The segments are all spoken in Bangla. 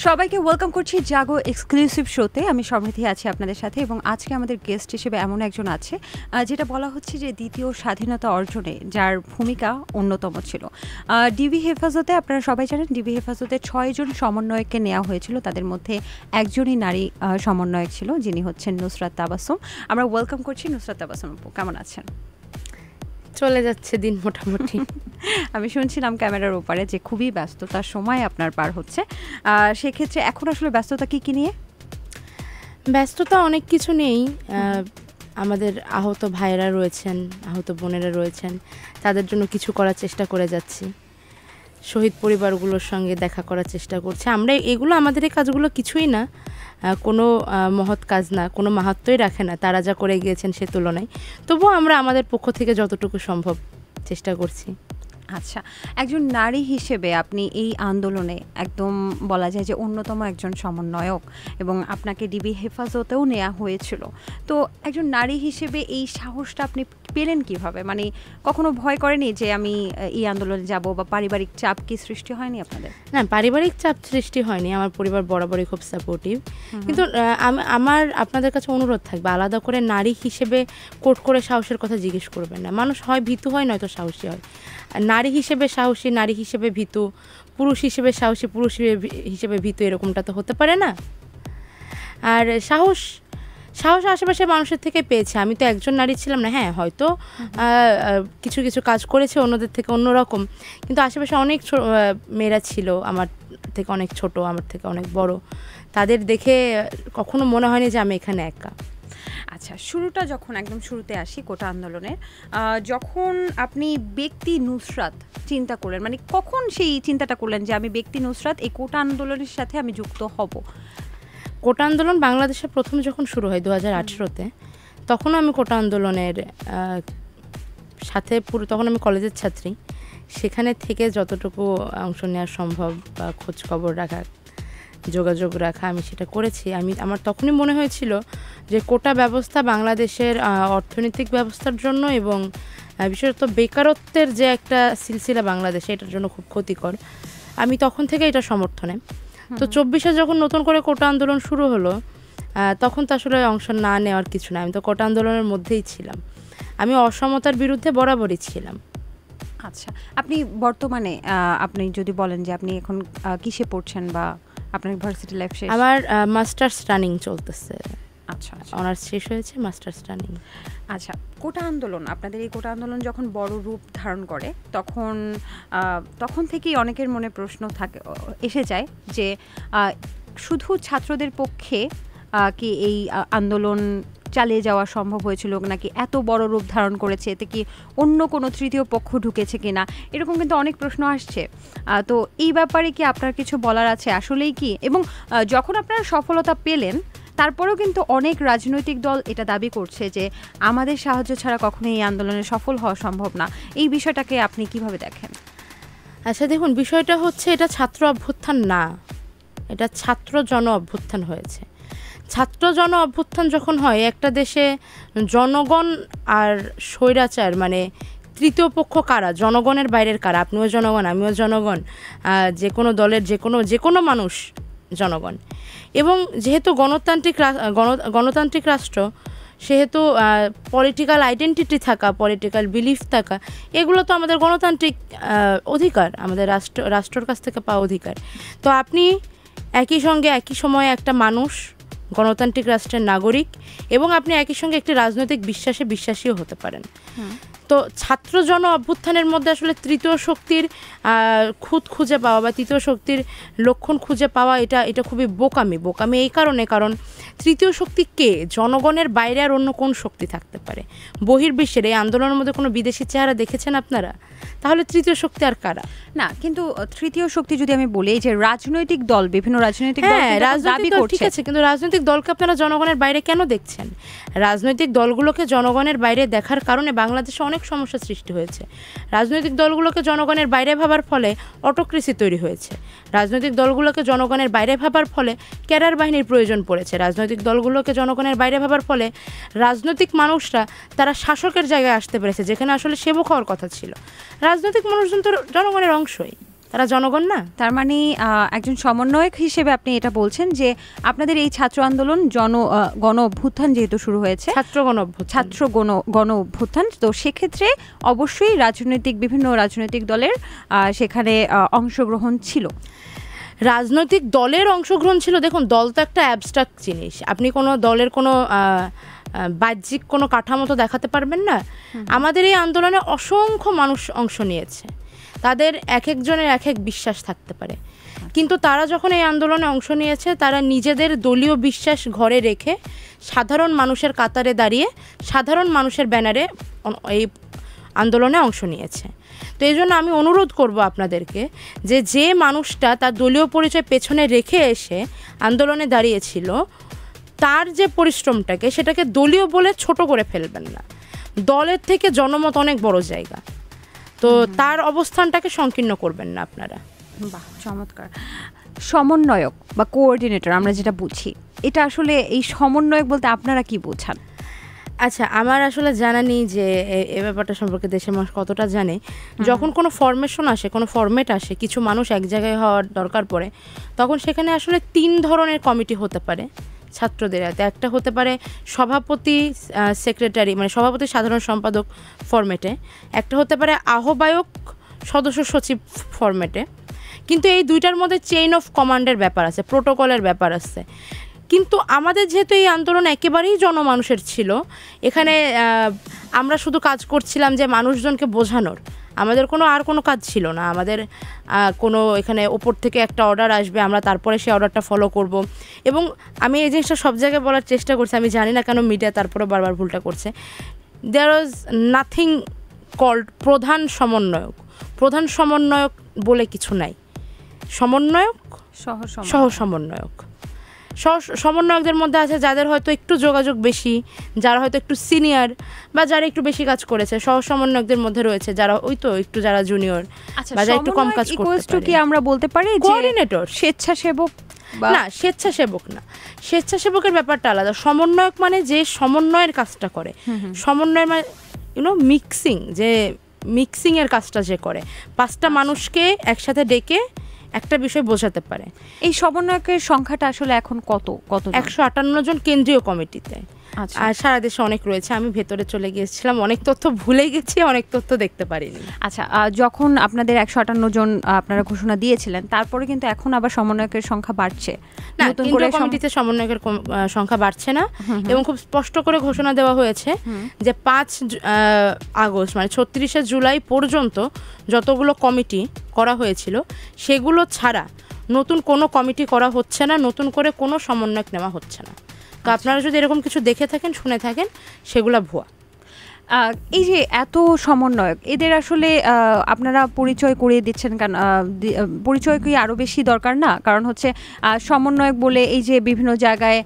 সবাইকে ওয়েলকাম করছি জাগো এক্সক্লুসিভ শোতে। আমি সমৃদ্ধি আছি আপনাদের সাথে এবং আজকে আমাদের গেস্ট হিসেবে এমন একজন আছে যেটা বলা হচ্ছে যে দ্বিতীয় স্বাধীনতা অর্জনে যার ভূমিকা অন্যতম ছিল। ডিবি হেফাজতে আপনারা সবাই জানেন ডিবি হেফাজতে 6 জন সমন্বয়ককে নেওয়া হয়েছিল, তাদের মধ্যে একজনই নারী সমন্বয়ক ছিল যিনি হচ্ছেন নুসরাত তাবাসসুম। আমরা ওয়েলকাম করছি নুসরাত তাবাসসুম আপু, কেমন আছেন? চলে যাচ্ছে দিন মোটামুটি। আমি শুনছিলাম ক্যামেরার ওপারে যে খুবই ব্যস্ততার সময় আপনার পার হচ্ছে, সেক্ষেত্রে এখন আসলে ব্যস্ততা কী নিয়ে? ব্যস্ততা অনেক কিছু নেই। আমাদের আহত ভাইয়েরা রয়েছেন, আহত বোনেরা রয়েছেন, তাদের জন্য কিছু করার চেষ্টা করে যাচ্ছি। শহীদ পরিবারগুলোর সঙ্গে দেখা করার চেষ্টা করছি আমরা। এগুলো আমাদের এই কাজগুলো কিছুই না, কোনো মহৎ কাজ না, কোনো মাহাত্ম্যই রাখে না তারা যা করে গিয়েছেন সে তুলনায়। তবুও আমরা আমাদের পক্ষ থেকে যতটুকু সম্ভব চেষ্টা করছি। আচ্ছা, একজন নারী হিসেবে আপনি এই আন্দোলনে একদম বলা যায় যে অন্যতম একজন সমন্বয়ক এবং আপনাকে ডিবি হেফাজতেও নেওয়া হয়েছিল। তো একজন নারী হিসেবে এই সাহসটা আপনি পেলেন কিভাবে? মানে কখনো ভয় করেনি যে আমি এই আন্দোলনে যাব, বা পারিবারিক চাপ কি সৃষ্টি হয়নি আপনাদের? না, পারিবারিক চাপ সৃষ্টি হয়নি। আমার পরিবার বরাবরই খুব সাপোর্টিভ। কিন্তু আমার আপনাদের কাছে অনুরোধ থাকবে, আলাদা করে নারী হিসেবে কোট করে সাহসের কথা জিজ্ঞেস করবেন না। মানুষ হয় ভীতু হয়, নয়তো সাহসী হয়। নারী হিসেবে সাহসী, নারী হিসেবে ভীতু, পুরুষ হিসেবে সাহসী, পুরুষ হিসেবে ভীতু, এরকমটা তো হতে পারে না। আর সাহস আশেপাশের মানুষের থেকে পেয়েছে। আমি তো একজন নারী ছিলাম না। হ্যাঁ, হয়তো কিছু কিছু কাজ করেছে অন্যদের থেকে অন্যরকম, কিন্তু আশেপাশে অনেক মেয়েরা ছিল আমার থেকে অনেক ছোট, আমার থেকে অনেক বড়। তাদের দেখে কখনো মনে হয়নি যে আমি এখানে একা। আচ্ছা, শুরুটা যখন একদম শুরুতে আসি কোটা আন্দোলনের, যখন আপনি ব্যক্তি নুসরাত চিন্তা করলেন, মানে কখন সেই চিন্তাটা করলেন যে আমি ব্যক্তি নুসরাত এই কোটা আন্দোলনের সাথে আমি যুক্ত হব? কোটা আন্দোলন বাংলাদেশে প্রথম যখন শুরু হয় 2018-তে, তখন আমি কোটা আন্দোলনের সাথে তখন আমি কলেজের ছাত্রী। সেখানে থেকে যতটুকু অংশ নেওয়া সম্ভব বা খোঁজ খবর রাখা, যোগাযোগ রাখা, আমি সেটা করেছি। আমার তখনই মনে হয়েছিল যে কোটা ব্যবস্থা বাংলাদেশের অর্থনৈতিক ব্যবস্থার জন্য এবং বিশেষত বেকারত্বের যে একটা সিলসিলা বাংলাদেশে, এটার জন্য খুব ক্ষতিকর। আমি তখন থেকে এটা সমর্থনে। তো 24-এ যখন নতুন করে কোটা আন্দোলন শুরু হলো, তখন তো আসলে অংশ না নেওয়ার কিছু না, আমি তো কোটা আন্দোলনের মধ্যেই ছিলাম। আমি অসমতার বিরুদ্ধে বরাবরই ছিলাম। আচ্ছা, আপনি বর্তমানে আপনি যদি বলেন যে আপনি এখন কিসে পড়ছেন বা আপনার ইউনিভার্সিটি লাইফ শেষ? আমার মাস্টার্স রানিং চলতেছে। আচ্ছা, অনার্স শেষ হয়েছে, মাস্টার্স রানিং। আচ্ছা, কোটা আন্দোলন, আপনাদের এই কোটা আন্দোলন যখন বড় রূপ ধারণ করে তখন থেকেই অনেকের মনে প্রশ্ন এসে যায় যে শুধু ছাত্রদের পক্ষে কি এই আন্দোলন চালিয়ে যাওয়া সম্ভব হয়েছিল, নাকি এত বড় রূপ ধারণ করেছে এতে কি অন্য কোনো তৃতীয় পক্ষ ঢুকেছে কিনা, এরকম কিন্তু অনেক প্রশ্ন আসছে। তো এই ব্যাপারে কি আপনার কিছু বলার আছে আসলেই কি? এবং যখন আপনারা সফলতা পেলেন, তারপরেও কিন্তু অনেক রাজনৈতিক দল এটা দাবি করছে যে আমাদের সাহায্য ছাড়া কখনোই এই আন্দোলনে সফল হওয়া সম্ভব না। এই বিষয়টাকে আপনি কিভাবে দেখেন? আচ্ছা, দেখুন, বিষয়টা হচ্ছে এটা ছাত্র অভ্যুত্থান না, এটা ছাত্র জন অভ্যুত্থান হয়েছে। ছাত্র জন অভ্যুত্থান যখন হয় একটা দেশে, জনগণ আর স্বৈরাচার মানে তৃতীয় পক্ষ কারা? জনগণের বাইরের কারা? আপনিও জনগণ, আমিও জনগণ, যে কোনো দলের যে কোনো মানুষ জনগণ। এবং যেহেতু গণতান্ত্রিক রাষ্ট্র, সেহেতু পলিটিক্যাল আইডেন্টিটি থাকা, পলিটিক্যাল বিলিফ থাকা, এগুলো তো আমাদের গণতান্ত্রিক অধিকার, আমাদের রাষ্ট্রের কাছ থেকে পাওয়া অধিকার। তো আপনি একই সঙ্গে একই সময়ে একটা মানুষ, গণতান্ত্রিক রাষ্ট্রের নাগরিক, এবং আপনি একই সঙ্গে একটি রাজনৈতিক বিশ্বাসীও হতে পারেন। তো ছাত্র জন অভ্যুত্থানের মধ্যে আসলে তৃতীয় শক্তির খুঁজে পাওয়া বা তৃতীয় শক্তির লক্ষণ খুঁজে পাওয়া, এটা খুবই বোকামি এই কারণ তৃতীয় শক্তি কে? জনগণের বাইরে আর অন্য কোন শক্তি থাকতে পারে? বহির্বিশ্বের এই আন্দোলনের মধ্যে কোনো বিদেশি চেহারা দেখেছেন আপনারা? তাহলে তৃতীয় শক্তি আর কারা? না, কিন্তু তৃতীয় শক্তি যদি আমি বলি যে রাজনৈতিক দল, বিভিন্ন রাজনৈতিক দল দাবি করছে। ঠিক আছে, কিন্তু রাজনৈতিক দলকে আপনারা জনগণের বাইরে কেন দেখছেন? রাজনৈতিক দলগুলোকে জনগণের বাইরে দেখার কারণে বাংলাদেশে অনেক সমস্যা সৃষ্টি হয়েছে। রাজনৈতিক দলগুলোকে জনগণের বাইরে ভাবার ফলে অটোক্রেসি তৈরি হয়েছে। রাজনৈতিক দলগুলোকে জনগণের বাইরে ভাবার ফলে ক্যাডার বাহিনীর প্রয়োজন পড়েছে। রাজনৈতিক দলগুলোকে জনগণের বাইরে ভাবার ফলে রাজনৈতিক মানুষরা তারা শাসকের জায়গায় আসতে পেরেছে, যেখানে আসলে সেবক হওয়ার কথা ছিল। রাজনৈতিক মানুষজন তো জনগণের অংশই। তারা জনগণ না? তার মানে একজন সমন্বয়ক হিসেবে আপনি এটা বলছেন যে আপনাদের এই ছাত্র আন্দোলন গণ অভ্যুত্থান যেহেতু শুরু হয়েছে, ছাত্র গণ অভ্যুত্থান, তো সেক্ষেত্রে অবশ্যই বিভিন্ন রাজনৈতিক দলের সেখানে অংশগ্রহণ ছিল। রাজনৈতিক দলের অংশগ্রহণ ছিল। দেখুন, দল তো একটা অ্যাবস্ট্রাক্ট জিনিস, আপনি কোনো দলের কোনো বাহ্যিক কোনো কাঠামো তো দেখাতে পারবেন না। আমাদের এই আন্দোলনে অসংখ্য মানুষ অংশ নিয়েছে, তাদের এক একজনের এক এক বিশ্বাস থাকতে পারে, কিন্তু তারা যখন এই আন্দোলনে অংশ নিয়েছে তারা নিজেদের দলীয় বিশ্বাস ঘরে রেখে সাধারণ মানুষের কাতারে দাঁড়িয়ে সাধারণ মানুষের ব্যানারে এই আন্দোলনে অংশ নিয়েছে। তো এই জন্য আমি অনুরোধ করব আপনাদেরকে যে মানুষটা তার দলীয় পরিচয় পেছনে রেখে এসে আন্দোলনে দাঁড়িয়েছিল, তার যে পরিশ্রমটাকে সেটাকে দলীয় বলে ছোট করে ফেলবেন না। দলের থেকে জনমত অনেক বড় জায়গা, তো তার অবস্থানটাকে সংকীর্ণ করবেন না আপনারা। বাহ, চমৎকার। সমন্বয়ক বা কোঅর্ডিনেটর আমরা যেটা বুঝি, এটা আসলে এই সমন্বয়ক বলতে আপনারা কি বোঝান? আচ্ছা, আমার আসলে জানা নেই যে এই ব্যাপারটা সম্পর্কে দেশের মানুষ কতটা জানে। যখন কোনো ফরমেশন আসে, কোনো ফরম্যাট আসে, কিছু মানুষ এক জায়গায় হওয়ার দরকার পড়ে, তখন সেখানে আসলে 3 ধরনের কমিটি হতে পারে ছাত্রদের হাতে। একটা হতে পারে সভাপতি সেক্রেটারি, মানে সভাপতি সাধারণ সম্পাদক ফরম্যাটে, একটা হতে পারে আহ্বায়ক সদস্য সচিব ফরম্যাটে। কিন্তু এই দুইটার মধ্যে চেইন অফ কমান্ডের ব্যাপার আছে, প্রোটোকলের ব্যাপার আছে। কিন্তু আমাদের যেহেতু এই আন্দোলন একেবারেই জনমানুষের ছিল, এখানে আমরা শুধু কাজ করছিলাম যে মানুষজনকে বোঝানোর, আমাদের আর কোনো কাজ ছিল না। আমাদের কোনো এখানে ওপর থেকে একটা অর্ডার আসবে, আমরা তারপরে সেই অর্ডারটা ফলো করব। এবং আমি এই জিনিসটা সব জায়গায় বলার চেষ্টা করছি, আমি জানি না কেন মিডিয়া তারপরে বারবার ভুলটা করছে। দেয়ার ওয়াজ নাথিং কল্ড প্রধান সমন্বয়ক বলে কিছু নাই। সমন্বয়ক, সহ সমন্বয়ক। সমন্বয়কদের মধ্যে আছে যাদের হয়তো একটু যোগাযোগ বেশি, যারা হয়তো একটু সিনিয়র বা যারা একটু বেশি কাজ করেছে। সহ সমন্বয়কদের মধ্যে রয়েছে যারা যারা জুনিয়র বা যারা একটু কম কাজ করতে পারে। কি আমরা বলতে পারি কোঅর্ডিনেটর, স্বেচ্ছাসেবক না, স্বেচ্ছাসেবকের ব্যাপারটা আলাদা। সমন্বয়ক মানে যে সমন্বয়ের কাজটা করে। সমন্বয়ের মানে মিক্সিং এর কাজটা যে করে, 5টা মানুষকে একসাথে ডেকে একটা বিষয় বোঝাতে পারে। এই সমন্বয়কের সংখ্যাটা আসলে এখন কত? 158 জন কেন্দ্রীয় কমিটিতে। আর সারা দেশে অনেক রয়েছে। আমি ভেতরে চলে গিয়েছিলাম, অনেক তথ্য ভুলে গেছি, অনেক তথ্য দেখতে পারিনি। আচ্ছা, যখন আপনাদের 158 জন আপনারা ঘোষণা দিয়েছিলেন, তারপরে কিন্তু এখন আবার সমন্বয়কের সংখ্যা বাড়ছে না? কেন্দ্রীয় কমিটিতে সমন্বয়কের সংখ্যা বাড়ছে না, এবং খুব স্পষ্ট করে ঘোষণা দেওয়া হয়েছে যে 5 আগস্ট মানে 36শে জুলাই পর্যন্ত যতগুলো কমিটি করা হয়েছিল সেগুলো ছাড়া নতুন কোনো কমিটি করা হচ্ছে না, নতুন করে কোনো সমন্বয়ক নেওয়া হচ্ছে না। তো আপনারা যদি এরকম কিছু দেখে থাকেন, শুনে থাকেন, সেগুলা ভুয়া। এই যে এত সমন্বয়ক, এদের আসলে আপনারা পরিচয় করিয়ে দিচ্ছেন কেন? পরিচয় কি আরও বেশি দরকার না? কারণ হচ্ছে সমন্বয়ক বলে এই যে বিভিন্ন জায়গায়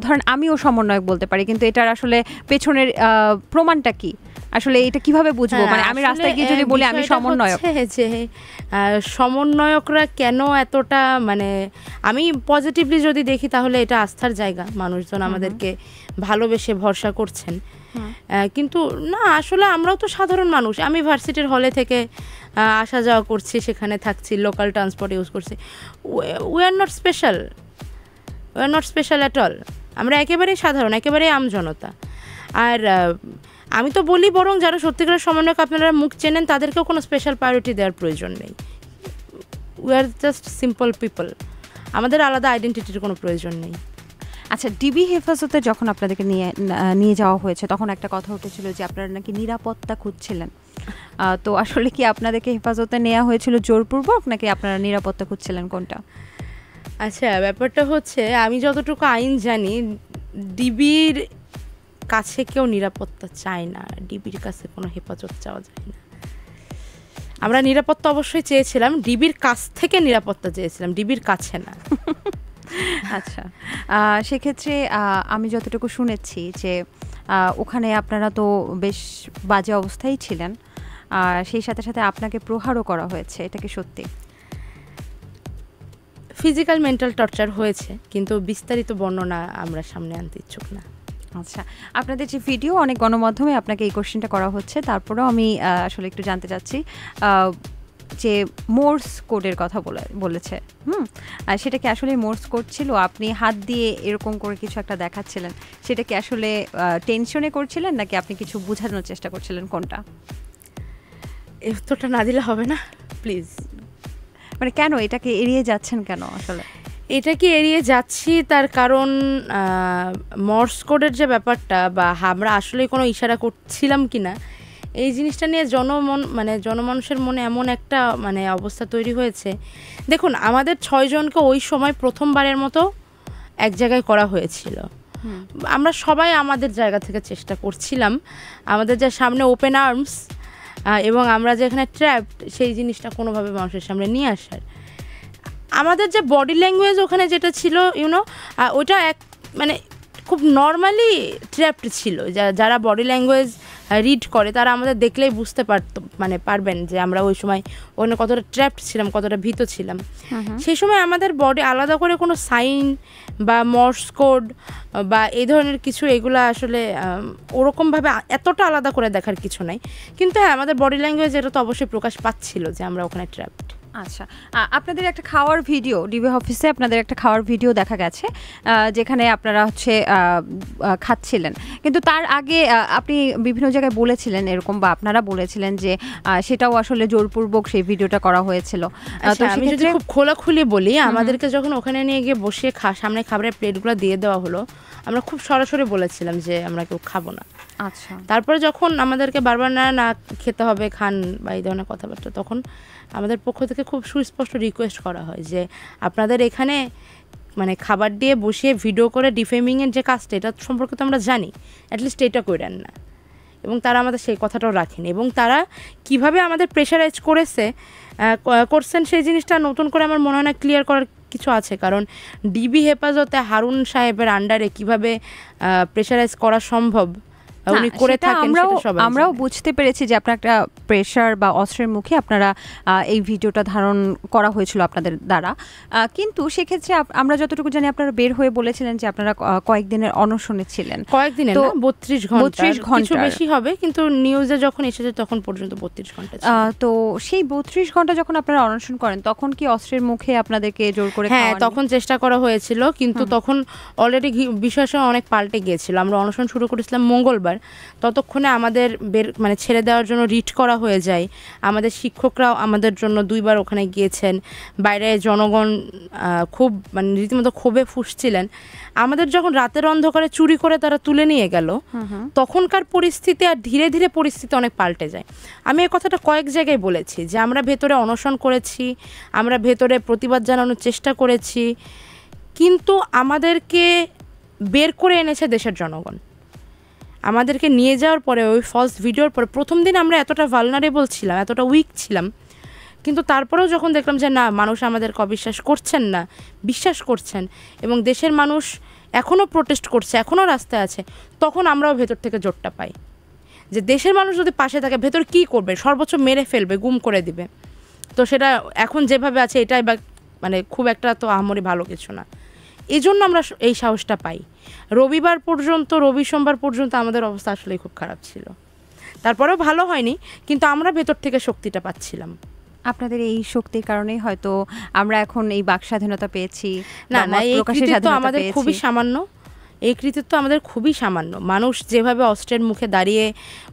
ধরেন আমিও সমন্বয়ক বলতে পারি, কিন্তু এটার আসলে পেছনের প্রমাণটা কি? আসলে এটা কিভাবে বুঝবো? মানে আমি রাস্তায় গিয়ে যদি বলি আমি সমন্বয়ক, যে সমন্বয়করা কেন এতটা, মানে আমি পজিটিভলি যদি দেখি তাহলে এটা আস্থার জায়গা। মানুষজন আমাদেরকে ভালোবেসে ভরসা করছেন, কিন্তু না, আসলে আমরাও তো সাধারণ মানুষ। আমি ভার্সিটির হলে থেকে আসা যাওয়া করছি, সেখানে থাকছি, লোকাল ট্রান্সপোর্ট ইউজ করছি। We are not special at all. আমরা একেবারেই সাধারণ, একেবারেই আমজনতা। আর আমি তো বলি, বরং যারা সত্যিকারের সমন্বয়ক আপনারা মুখ চেনেন, তাদেরকেও কোনো স্পেশাল প্রায়োরিটি দেওয়ার প্রয়োজন নেই। We are just simple people, আমাদের আলাদা আইডেন্টিটির কোনো প্রয়োজন নেই। আচ্ছা, ডিবি হেফাজতে যখন আপনাদেরকে নিয়ে যাওয়া হয়েছে, তখন একটা কথা উঠেছিল যে আপনারা নাকি নিরাপত্তা খুঁজছিলেন। তো আসলে কি আপনাদেরকে হেফাজতে নেওয়া হয়েছিল জোরপূর্বক, নাকি আপনারা নিরাপত্তা খুঁজছিলেন, কোনটা? আচ্ছা, ব্যাপারটা হচ্ছে, আমি যতটুকু আইন জানি, ডিবির কাছে কেউ নিরাপত্তা চায় না, ডিবির কাছে কোনো হেফাজত চাওয়া যায় না। আমরা নিরাপত্তা অবশ্যই চেয়েছিলাম, ডিবির কাছ থেকে নিরাপত্তা চেয়েছিলাম, ডিবির কাছে না। আচ্ছা, সেক্ষেত্রে আমি যতটুকু শুনেছি যে ওখানে আপনারা তো বেশ বাজে অবস্থায় ছিলেন, সেই সাথে সাথে আপনাকে প্রহারও করা হয়েছে, এটা কি সত্যি? ফিজিক্যাল মেন্টাল টর্চার হয়েছে, কিন্তু বিস্তারিত বর্ণনা আমরা সামনে আনতে ইচ্ছুক না। আচ্ছা, আপনাদের যে ভিডিও, অনেক গণমাধ্যমে আপনাকে এই কোশ্চেনটা করা হচ্ছে, তারপরেও আমি আসলে একটু জানতে চাচ্ছি, যে মোর্স কোডের কথা বলেছে, আর সেটা কি আসলে মোর্স কোড ছিল? আপনি হাত দিয়ে এরকম করে কিছু একটা দেখাচ্ছিলেন, সেটা কি আসলে টেনশনে করছিলেন নাকি আপনি কিছু বোঝানোর চেষ্টা করছিলেন, কোনটা? এই উত্তরটা না দিলে হবে না প্লিজ। মানে কেন এটাকে এড়িয়ে যাচ্ছেন কেন আসলে? এটা কি এড়িয়ে যাচ্ছি তার কারণ মর্স কোডের যে ব্যাপারটা, বা আমরা আসলে কোনো ইশারা করছিলাম কিনা, এই জিনিসটা নিয়ে জনমানুষের মনে এমন একটা অবস্থা তৈরি হয়েছে। দেখুন, আমাদের 6 জনকে ওই সময় প্রথমবারের মতো এক জায়গায় করা হয়েছিল। আমরা সবাই আমাদের জায়গা থেকে চেষ্টা করছিলাম আমাদের যে সামনে ওপেন আর্মস এবং আমরা যেখানে ট্র্যাপড, সেই জিনিসটা কোনোভাবে মানুষের সামনে নিয়ে আসার। আমাদের যে বডি ল্যাঙ্গুয়েজ ওখানে যেটা ছিল ওটা খুব নর্মালি ট্র্যাপড ছিল। যারা বডি ল্যাঙ্গুয়েজ রিড করে তারা আমাদের দেখলেই বুঝতে পারবেন যে আমরা ওই সময় ওখানে কতটা ট্র্যাপড ছিলাম, কতটা ভীত ছিলাম। সেই সময় আমাদের বডি আলাদা করে কোনো সাইন বা মর্স কোড বা এই ধরনের কিছু, এগুলো আসলে ওরকমভাবে এতটা আলাদা করে দেখার কিছু নাই। কিন্তু হ্যাঁ, আমাদের বডি ল্যাঙ্গুয়েজ এটা তো অবশ্যই প্রকাশ পাচ্ছিল যে আমরা ওখানে ট্র্যাপড। আচ্ছা, আপনাদের একটা খাওয়ার ভিডিও, ডিবি অফিসে আপনাদের একটা খাওয়ার ভিডিও দেখা গেছে যেখানে আপনারা খাচ্ছিলেন, কিন্তু তার আগে আপনি বিভিন্ন জায়গায় বলেছিলেন এরকম, বা আপনারা বলেছিলেন যে সেটাও আসলে জোরপূর্বক সেই ভিডিওটা করা হয়েছিল। তো আমি যদি খুব খোলাখুলি বলি, আমাদেরকে যখন ওখানে নিয়ে গিয়ে বসিয়ে সামনে খাবারের প্লেটগুলো দিয়ে দেওয়া হলো, আমরা খুব সরাসরি বলেছিলাম যে আমরা কেউ খাবো না। আচ্ছা, তারপরে যখন আমাদেরকে বারবার না খেতে হবে, খান বা এই ধরনের কথাবার্তা, তখন আমাদের পক্ষ থেকে খুব সুস্পষ্ট রিকোয়েস্ট করা হয় যে আপনাদের এখানে খাবার দিয়ে বসিয়ে ভিডিও করে ডিফেমিংয়ের যে কাজটা, এটা সম্পর্কে তো আমরা জানি, অ্যাটলিস্ট এটা করেন না। এবং তারা আমাদের সেই কথাটাও রাখেনি। এবং তারা কিভাবে আমাদের প্রেশারাইজ করছেন সেই জিনিসটা নতুন করে আমার মনে হয় না ক্লিয়ার করার কিছু আছে। কারণ ডিবি হেফাজতে হারুন সাহেবের আন্ডারে কিভাবে প্রেশারাইজ করা সম্ভব উনি করে থাকেন, আমরাও বুঝতে পেরেছি যে আপনার একটা প্রেশার বা অস্ত্রের মুখে আপনারা এই ভিডিওটা ধারণ করা হয়েছিল আপনাদের দ্বারা। কিন্তু সেক্ষেত্রে আমরা যতটুকু জানি আপনারা বের হয়ে বলেছিলেন যে আপনারা কয়েকদিনের অনশনে ছিলেন। কয়েকদিনের না, 32 ঘন্টা, কিছু বেশি হবে, কিন্তু নিউজে যখন এসেছে তখন পর্যন্ত 32 ঘন্টা। তো সেই 32 ঘন্টা যখন আপনারা অনশন করেন, তখন কি অস্ত্রের মুখে আপনাদেরকে জোর করে? হ্যাঁ, তখন চেষ্টা করা হয়েছিল, কিন্তু তখন অলরেডি বিষয়টা অনেক পাল্টে গিয়েছিল। আমরা অনশন শুরু করেছিলাম মঙ্গলবার, ততক্ষণে আমাদের ছেড়ে দেওয়ার জন্য রিট করা হয়ে যায়। আমাদের শিক্ষকরাও আমাদের জন্য 2 বার ওখানে গিয়েছেন। বাইরে জনগণ খুব রীতিমতো ক্ষোভে ফুঁসছিলেন। আমাদের যখন রাতের অন্ধকারে চুরি করে তারা তুলে নিয়ে গেল, তখনকার পরিস্থিতি আর ধীরে ধীরে পরিস্থিতি অনেক পাল্টে যায়। আমি এই কথাটা কয়েক জায়গায় বলেছি যে আমরা ভেতরে অনশন করেছি, আমরা ভেতরে প্রতিবাদ জানানোর চেষ্টা করেছি, কিন্তু আমাদেরকে বের করে এনেছে দেশের জনগণ। আমাদেরকে নিয়ে যাওয়ার পরে, ওই ফার্স্ট ভিডিওর পরে, প্রথম দিন আমরা এতটা ভালনারেবল ছিলাম, এতটা উইক ছিলাম, কিন্তু তারপরেও যখন দেখলাম যে না, মানুষ আমাদেরকে অবিশ্বাস করছেন না, বিশ্বাস করছেন, এবং দেশের মানুষ এখনও প্রোটেস্ট করছে, এখনও রাস্তায় আছে, তখন আমরাও ভেতর থেকে জোরটা পাই যে দেশের মানুষ যদি পাশে থাকে, ভেতর কি করবে? সর্বোচ্চ মেরে ফেলবে, গুম করে দিবে। তো সেটা এখন যেভাবে আছে, এটাই খুব একটা তো আহামরি ভালো কিছু না। এই জন্য আমরা এই সাহসটা পাই। রবি সোমবার পর্যন্ত আমাদের অবস্থা আসলেই খুব খারাপ ছিল। তারপরেও ভালো হয়নি, কিন্তু আমরা ভেতর থেকে শক্তিটা পাচ্ছিলাম। আপনাদের এই শক্তির কারণেই হয়তো আমরা এখন এই বাক স্বাধীনতা পেয়েছি। না, এই কৃতিত্ব আমাদের খুবই সামান্য। এই কৃতিত্ব আমাদের খুবই সামান্য। মানুষ যেভাবে অস্ত্রের মুখে দাঁড়িয়ে,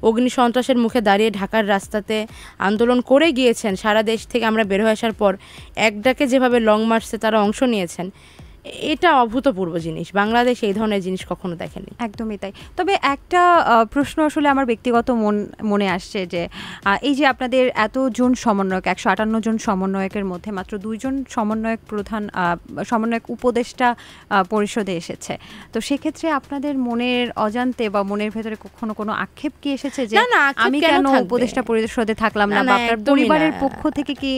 অগ্নি সন্ত্রাসের মুখে দাঁড়িয়ে ঢাকার রাস্তাতে আন্দোলন করে গিয়েছেন, সারা দেশ থেকে আমরা বের হয়ে আসার পর এক ডাকে যেভাবে লং মার্চে তারা অংশ নিয়েছেন, এটা অভূতপূর্ব জিনিস। বাংলাদেশ এই ধরনের জিনিস কখনো দেখেনি। একদমই তাই। তবে একটা প্রশ্ন আসলে আমার ব্যক্তিগত মনে আসছে যে এই যে আপনাদের এতজন সমন্বয়ক, 158 জন সমন্বয়কের মধ্যে মাত্র 2 জন সমন্বয়ক উপদেষ্টা পরিষদে এসেছে। তো সেক্ষেত্রে আপনাদের মনের অজান্তে বা মনের ভেতরে কখনো কোনো আক্ষেপ কি এসেছে যে আমি কেন উপদেষ্টা পরিষদে থাকলাম না, বা আপনার পরিবারের পক্ষ থেকে কি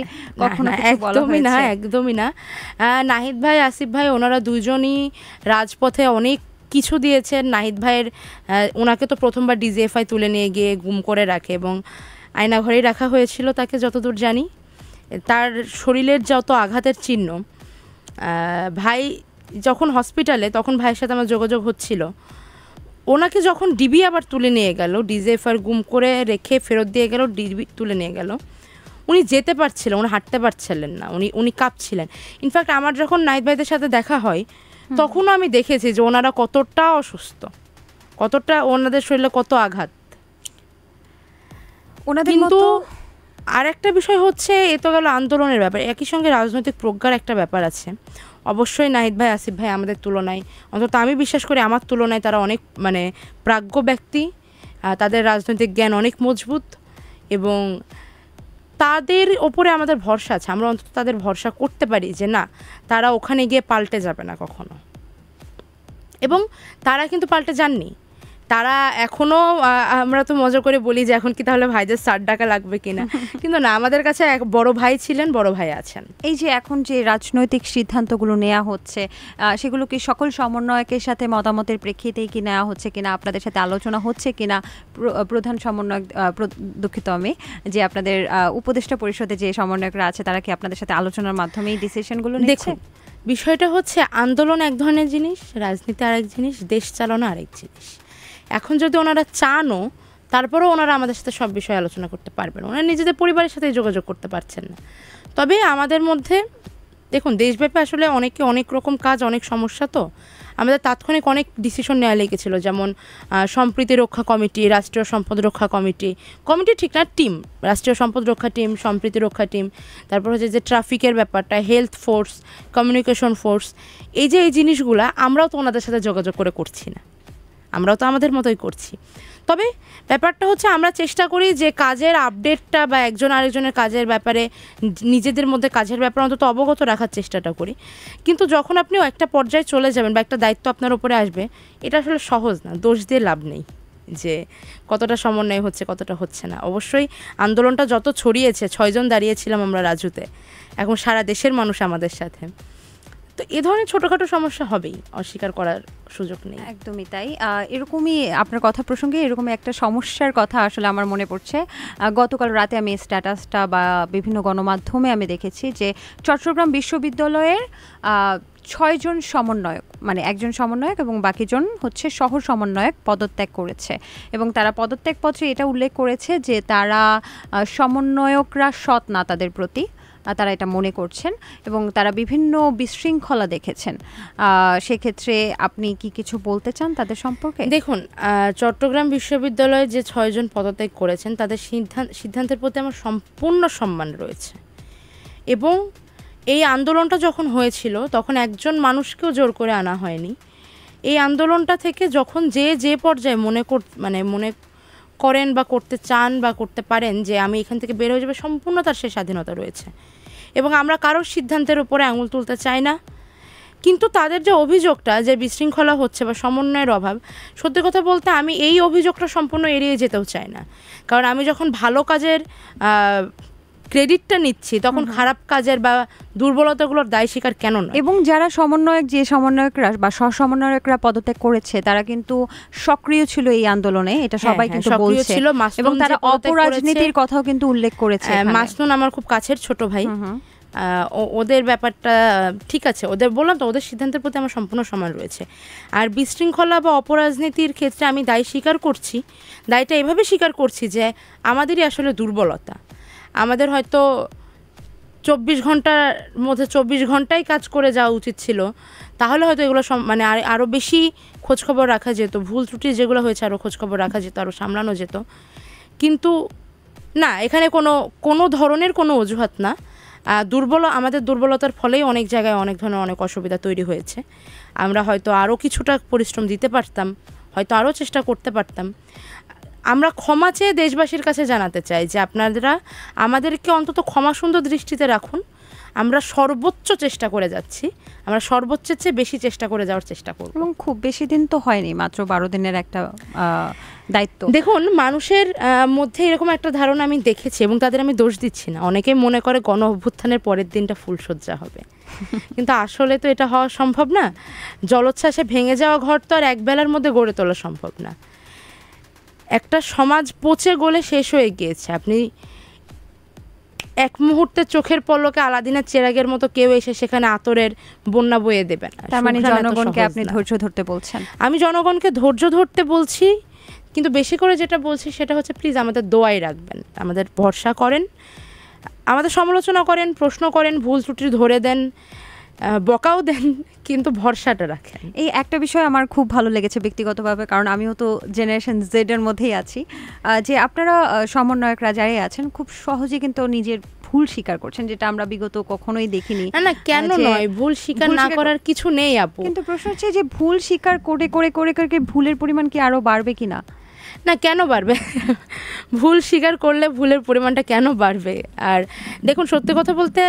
কখনো কিছু বলা হয়েছে? একদমই না। নাহিদ ভাই, আসিফ ভাই, ওনারা দুজনই রাজপথে অনেক কিছু দিয়েছেন। নাহিদ ভাইয়ের ওনাকে তো প্রথমবার ডিজিএফআই তুলে নিয়ে গিয়ে গুম করে রাখে এবং আয়নাঘরেই রাখা হয়েছিল তাকে, যতদূর জানি। তার শরীরের যত আঘাতের চিহ্ন, ভাই যখন হসপিটালে, তখন ভাইয়ের সাথে আমার যোগাযোগ হচ্ছিল। ওনাকে যখন ডিবি আবার তুলে নিয়ে গেল, ডিজিএফআই গুম করে রেখে ফেরত দিয়ে গেল, ডিবি তুলে নিয়ে গেল, উনি যেতে পারছিলেন, উনি হাঁটতে পারছিলেন না, উনি কাঁপছিলেন। ইনফ্যাক্ট আমার যখন নাহিদ ভাইদের সাথে দেখা হয় তখনও আমি দেখেছি যে ওনারা কতটা অসুস্থ, কতটা ওনাদের শরীরে কত আঘাত। কিন্তু আর একটা বিষয় হচ্ছে, এ তো গেল আন্দোলনের ব্যাপার, একই সঙ্গে রাজনৈতিক প্রজ্ঞার একটা ব্যাপার আছে। অবশ্যই নাহিদ ভাই, আসিফ ভাই আমাদের তুলনায়, অন্তত আমি বিশ্বাস করি আমার তুলনায় তারা অনেক মানে প্রাজ্ঞ ব্যক্তি, তাদের রাজনৈতিক জ্ঞান অনেক মজবুত এবং তাদের ওপরে আমাদের ভরসা আছে। আমরা অন্তত তাদের ভরসা করতে পারি যে না, তারা ওখানে গিয়ে পাল্টে যাবে না কখনো, এবং তারা কিন্তু পাল্টে যাননি। তারা এখনও, আমরা তো মজা করে বলি যে এখন কি তাহলে ভাইদের 60 টাকা লাগবে কিনা, কিন্তু না, আমাদের কাছে এক বড় ভাই ছিলেন, বড় ভাই আছেন। এই যে এখন যে রাজনৈতিক সিদ্ধান্তগুলো নেওয়া হচ্ছে, সেগুলো কি সকল সমন্বয়কের সাথে মতামতের প্রেক্ষিতেই কি নেওয়া হচ্ছে কিনা, আপনাদের সাথে আলোচনা হচ্ছে কিনা? প্রধান সমন্বয়ক, দুঃখিত আমি, যে আপনাদের উপদেষ্টা পরিষদে যে সমন্বয়করা আছে তারা কি আপনাদের সাথে আলোচনার মাধ্যমেই ডিসিশনগুলো নিচ্ছে? বিষয়টা হচ্ছে, আন্দোলন এক ধরনের জিনিস, রাজনীতি আরেক জিনিস, দেশ চালানো আরেক জিনিস। এখন যদি ওনারা চানও, তারপরেও ওনারা আমাদের সাথে সব বিষয়ে আলোচনা করতে পারবেন, ওনারা নিজেদের পরিবারের সাথে যোগাযোগ করতে পারছেন না। তবে আমাদের মধ্যে দেখুন, দেশব্যাপী আসলে অনেকে অনেক রকম কাজ, অনেক সমস্যা, তো আমাদের তাৎক্ষণিক অনেক ডিসিশন নেওয়া লেগেছিল, যেমন সম্প্রীতি রক্ষা কমিটি, রাষ্ট্রীয় সম্পদ রক্ষা কমিটি ঠিক না, টিম, রাষ্ট্রীয় সম্পদ রক্ষা টিম, সম্প্রীতি রক্ষা টিম, তারপর হচ্ছে যে ট্রাফিকের ব্যাপারটা, হেলথ ফোর্স, কমিউনিকেশন ফোর্স, এই যে এই জিনিসগুলা আমরাও তো ওনাদের সাথে যোগাযোগ করে করছি না, আমরাও তো আমাদের মতোই করছি। তবে ব্যাপারটা হচ্ছে, আমরা চেষ্টা করি যে কাজের আপডেটটা বা একজন আরেকজনের কাজের ব্যাপারে, নিজেদের মধ্যে কাজের ব্যাপারে অন্তত অবগত রাখার চেষ্টাটা করি। কিন্তু যখন আপনিও একটা পর্যায়ে চলে যাবেন বা একটা দায়িত্ব আপনার উপরে আসবে, এটা আসলে সহজ না, দোষ দিয়ে লাভ নেই যে কতটা সমন্বয় হচ্ছে কতটা হচ্ছে না। অবশ্যই আন্দোলনটা যত ছড়িয়েছে, 6 জন দাঁড়িয়েছিলাম আমরা রাজুতে, এখন সারা দেশের মানুষ আমাদের সাথে, তো এ ধরনের ছোটোখাটো সমস্যা হবেই, অস্বীকার করার সুযোগ নেই। একদমই তাই। এরকমই আপনার কথা প্রসঙ্গে এরকমই একটা সমস্যার কথা আসলে আমার মনে পড়ছে। গতকাল রাতে আমি স্ট্যাটাসটা বা বিভিন্ন গণমাধ্যমে আমি দেখেছি যে চট্টগ্রাম বিশ্ববিদ্যালয়ের 6 জন সমন্বয়ক, মানে একজন সমন্বয়ক এবং বাকিজন হচ্ছে সহ সমন্বয়ক পদত্যাগ করেছে, এবং তারা পদত্যাগপত্রে এটা উল্লেখ করেছে যে তারা সমন্বয়করা সৎ না তাদের প্রতি, তারা এটা মনে করছেন এবং তারা বিভিন্ন বিশৃঙ্খলা দেখেছেন। সেক্ষেত্রে আপনি কি কিছু বলতে চান তাদের সম্পর্কে? দেখুন, চট্টগ্রাম বিশ্ববিদ্যালয়ে যে 6 জন পদত্যাগ করেছেন তাদের সিদ্ধান্তের প্রতি আমার সম্পূর্ণ সম্মান রয়েছে, এবং এই আন্দোলনটা যখন হয়েছিল তখন একজন মানুষকেও জোর করে আনা হয়নি। এই আন্দোলনটা থেকে যখন যে পর্যায়ে মনে করেন বা করতে চান বা করতে পারেন যে আমি এখান থেকে বের হয়ে যাবে, সম্পূর্ণ তার সে স্বাধীনতা রয়েছে, এবং আমরা কারোর সিদ্ধান্তের উপরে আঙুল তুলতে চাই না। কিন্তু তাদের যে অভিযোগটা যে বিশৃঙ্খলা হচ্ছে বা সমন্বয়ের অভাব, সত্যি কথা বলতে আমি এই অভিযোগটা সম্পূর্ণ এড়িয়ে যেতেও চাই না, কারণ আমি যখন ভালো কাজের ক্রেডিটটা নিচ্ছি তখন খারাপ কাজের বা দুর্বলতাগুলোর দায় স্বীকার কেন নয়। এবং যারা যে সমন্বয়করা বা সহসমন্বয়করা পদত্যাগ করেছে তারা কিন্তু সক্রিয় ছিল এই আন্দোলনে, এটা সবাই কিন্তু বলছে, এবং তারা অপরাজনীতির কথাও কিন্তু উল্লেখ করেছে। মাসনুন আমার খুব কাছের ছোট ভাই, ওদের ব্যাপারটা ঠিক আছে, ওদের বললাম তো, ওদের সিদ্ধান্তের প্রতি আমার সম্পূর্ণ সম্মান রয়েছে। আর বিশৃঙ্খলা বা অপরাজনীতির ক্ষেত্রে আমি দায় স্বীকার করছি, দায়টা এভাবে স্বীকার করছি যে আমাদেরই আসলে দুর্বলতা। আমাদের হয়তো 24 ঘন্টার মধ্যে 24 ঘন্টাই কাজ করে যাওয়া উচিত ছিল, তাহলে হয়তো এগুলো মানে আরও বেশি খোঁজখবর রাখা যেত, ভুল ত্রুটি যেগুলো হয়েছে আরও খোঁজখবর রাখা যেত, আরও সামলানো যেত। কিন্তু না, এখানে কোনো ধরনের কোনো অজুহাত না, আমাদের দুর্বলতার ফলেই অনেক জায়গায় অনেক ধরনের অনেক অসুবিধা তৈরি হয়েছে। আমরা হয়তো আরও কিছুটা পরিশ্রম দিতে পারতাম, হয়তো আরও চেষ্টা করতে পারতাম। আমরা ক্ষমা চেয়ে দেশবাসীর কাছে জানাতে চাই যে আপনারা আমাদেরকে অন্তত ক্ষমা সুন্দর দৃষ্টিতে রাখুন। আমরা সর্বোচ্চ চেষ্টা করে যাচ্ছি, আমরা সর্বোচ্চের চেয়ে বেশি চেষ্টা করে যাওয়ার চেষ্টা করব, এবং খুব বেশি দিন তো হয়নি, মাত্র 12 দিনের একটা দায়িত্ব। দেখুন, মানুষের মধ্যে এরকম একটা ধারণা আমি দেখেছি, এবং তাদের আমি দোষ দিচ্ছি না। অনেকে মনে করে গণ অভ্যুত্থানের পরের দিনটা ফুলসজ্জা হবে, কিন্তু আসলে তো এটা হওয়া সম্ভব না। জলোচ্ছ্বাসে ভেঙে যাওয়া ঘর তো আর এক বেলার মধ্যে গড়ে তোলা সম্ভব না। একটা সমাজ পচে গলে শেষ হয়ে গিয়েছে, আপনি এক মুহূর্তে চোখের পলকে আলাদিনের চেরাগের মতো কেউ এসে সেখানে আতরের বন্যা বয়ে দেবেন। তার মানে জনগণকে আপনি ধৈর্য ধরতে বলছেন? আমি জনগণকে ধৈর্য ধরতে বলছি, কিন্তু বেশি করে যেটা বলছি সেটা হচ্ছে প্লিজ আমাদের দোয়াই রাখবেন, আমাদের ভরসা করেন। আমাদের সমালোচনা করেন, প্রশ্ন করেন, ভুল ত্রুটি ধরে দেন, বকাও দেন, কিন্তু ভরসাটা রাখেন। এই একটা বিষয় আমার খুব ভালো লেগেছে ব্যক্তিগতভাবে, কারণ আমিও তো জেনারেশন জেড এর মধ্যেই আছি, যে আপনারা সমন্বয়করা যারাই আছেন খুব সহজে কিন্তু নিজের ভুল স্বীকার করছেন, যেটা আমরা বিগত কখনোই দেখিনি। না কেন নয়, ভুল স্বীকার না করার কিছু নেই আপু, কিন্তু প্রশ্ন হচ্ছে যে ভুল স্বীকার করে করে করে করে ভুলের পরিমাণ কি আরো বাড়বে কিনা? না কেন বাড়বে? ভুল স্বীকার করলে ভুলের পরিমাণটা কেন বাড়বে? আর দেখুন, সত্যি কথা বলতে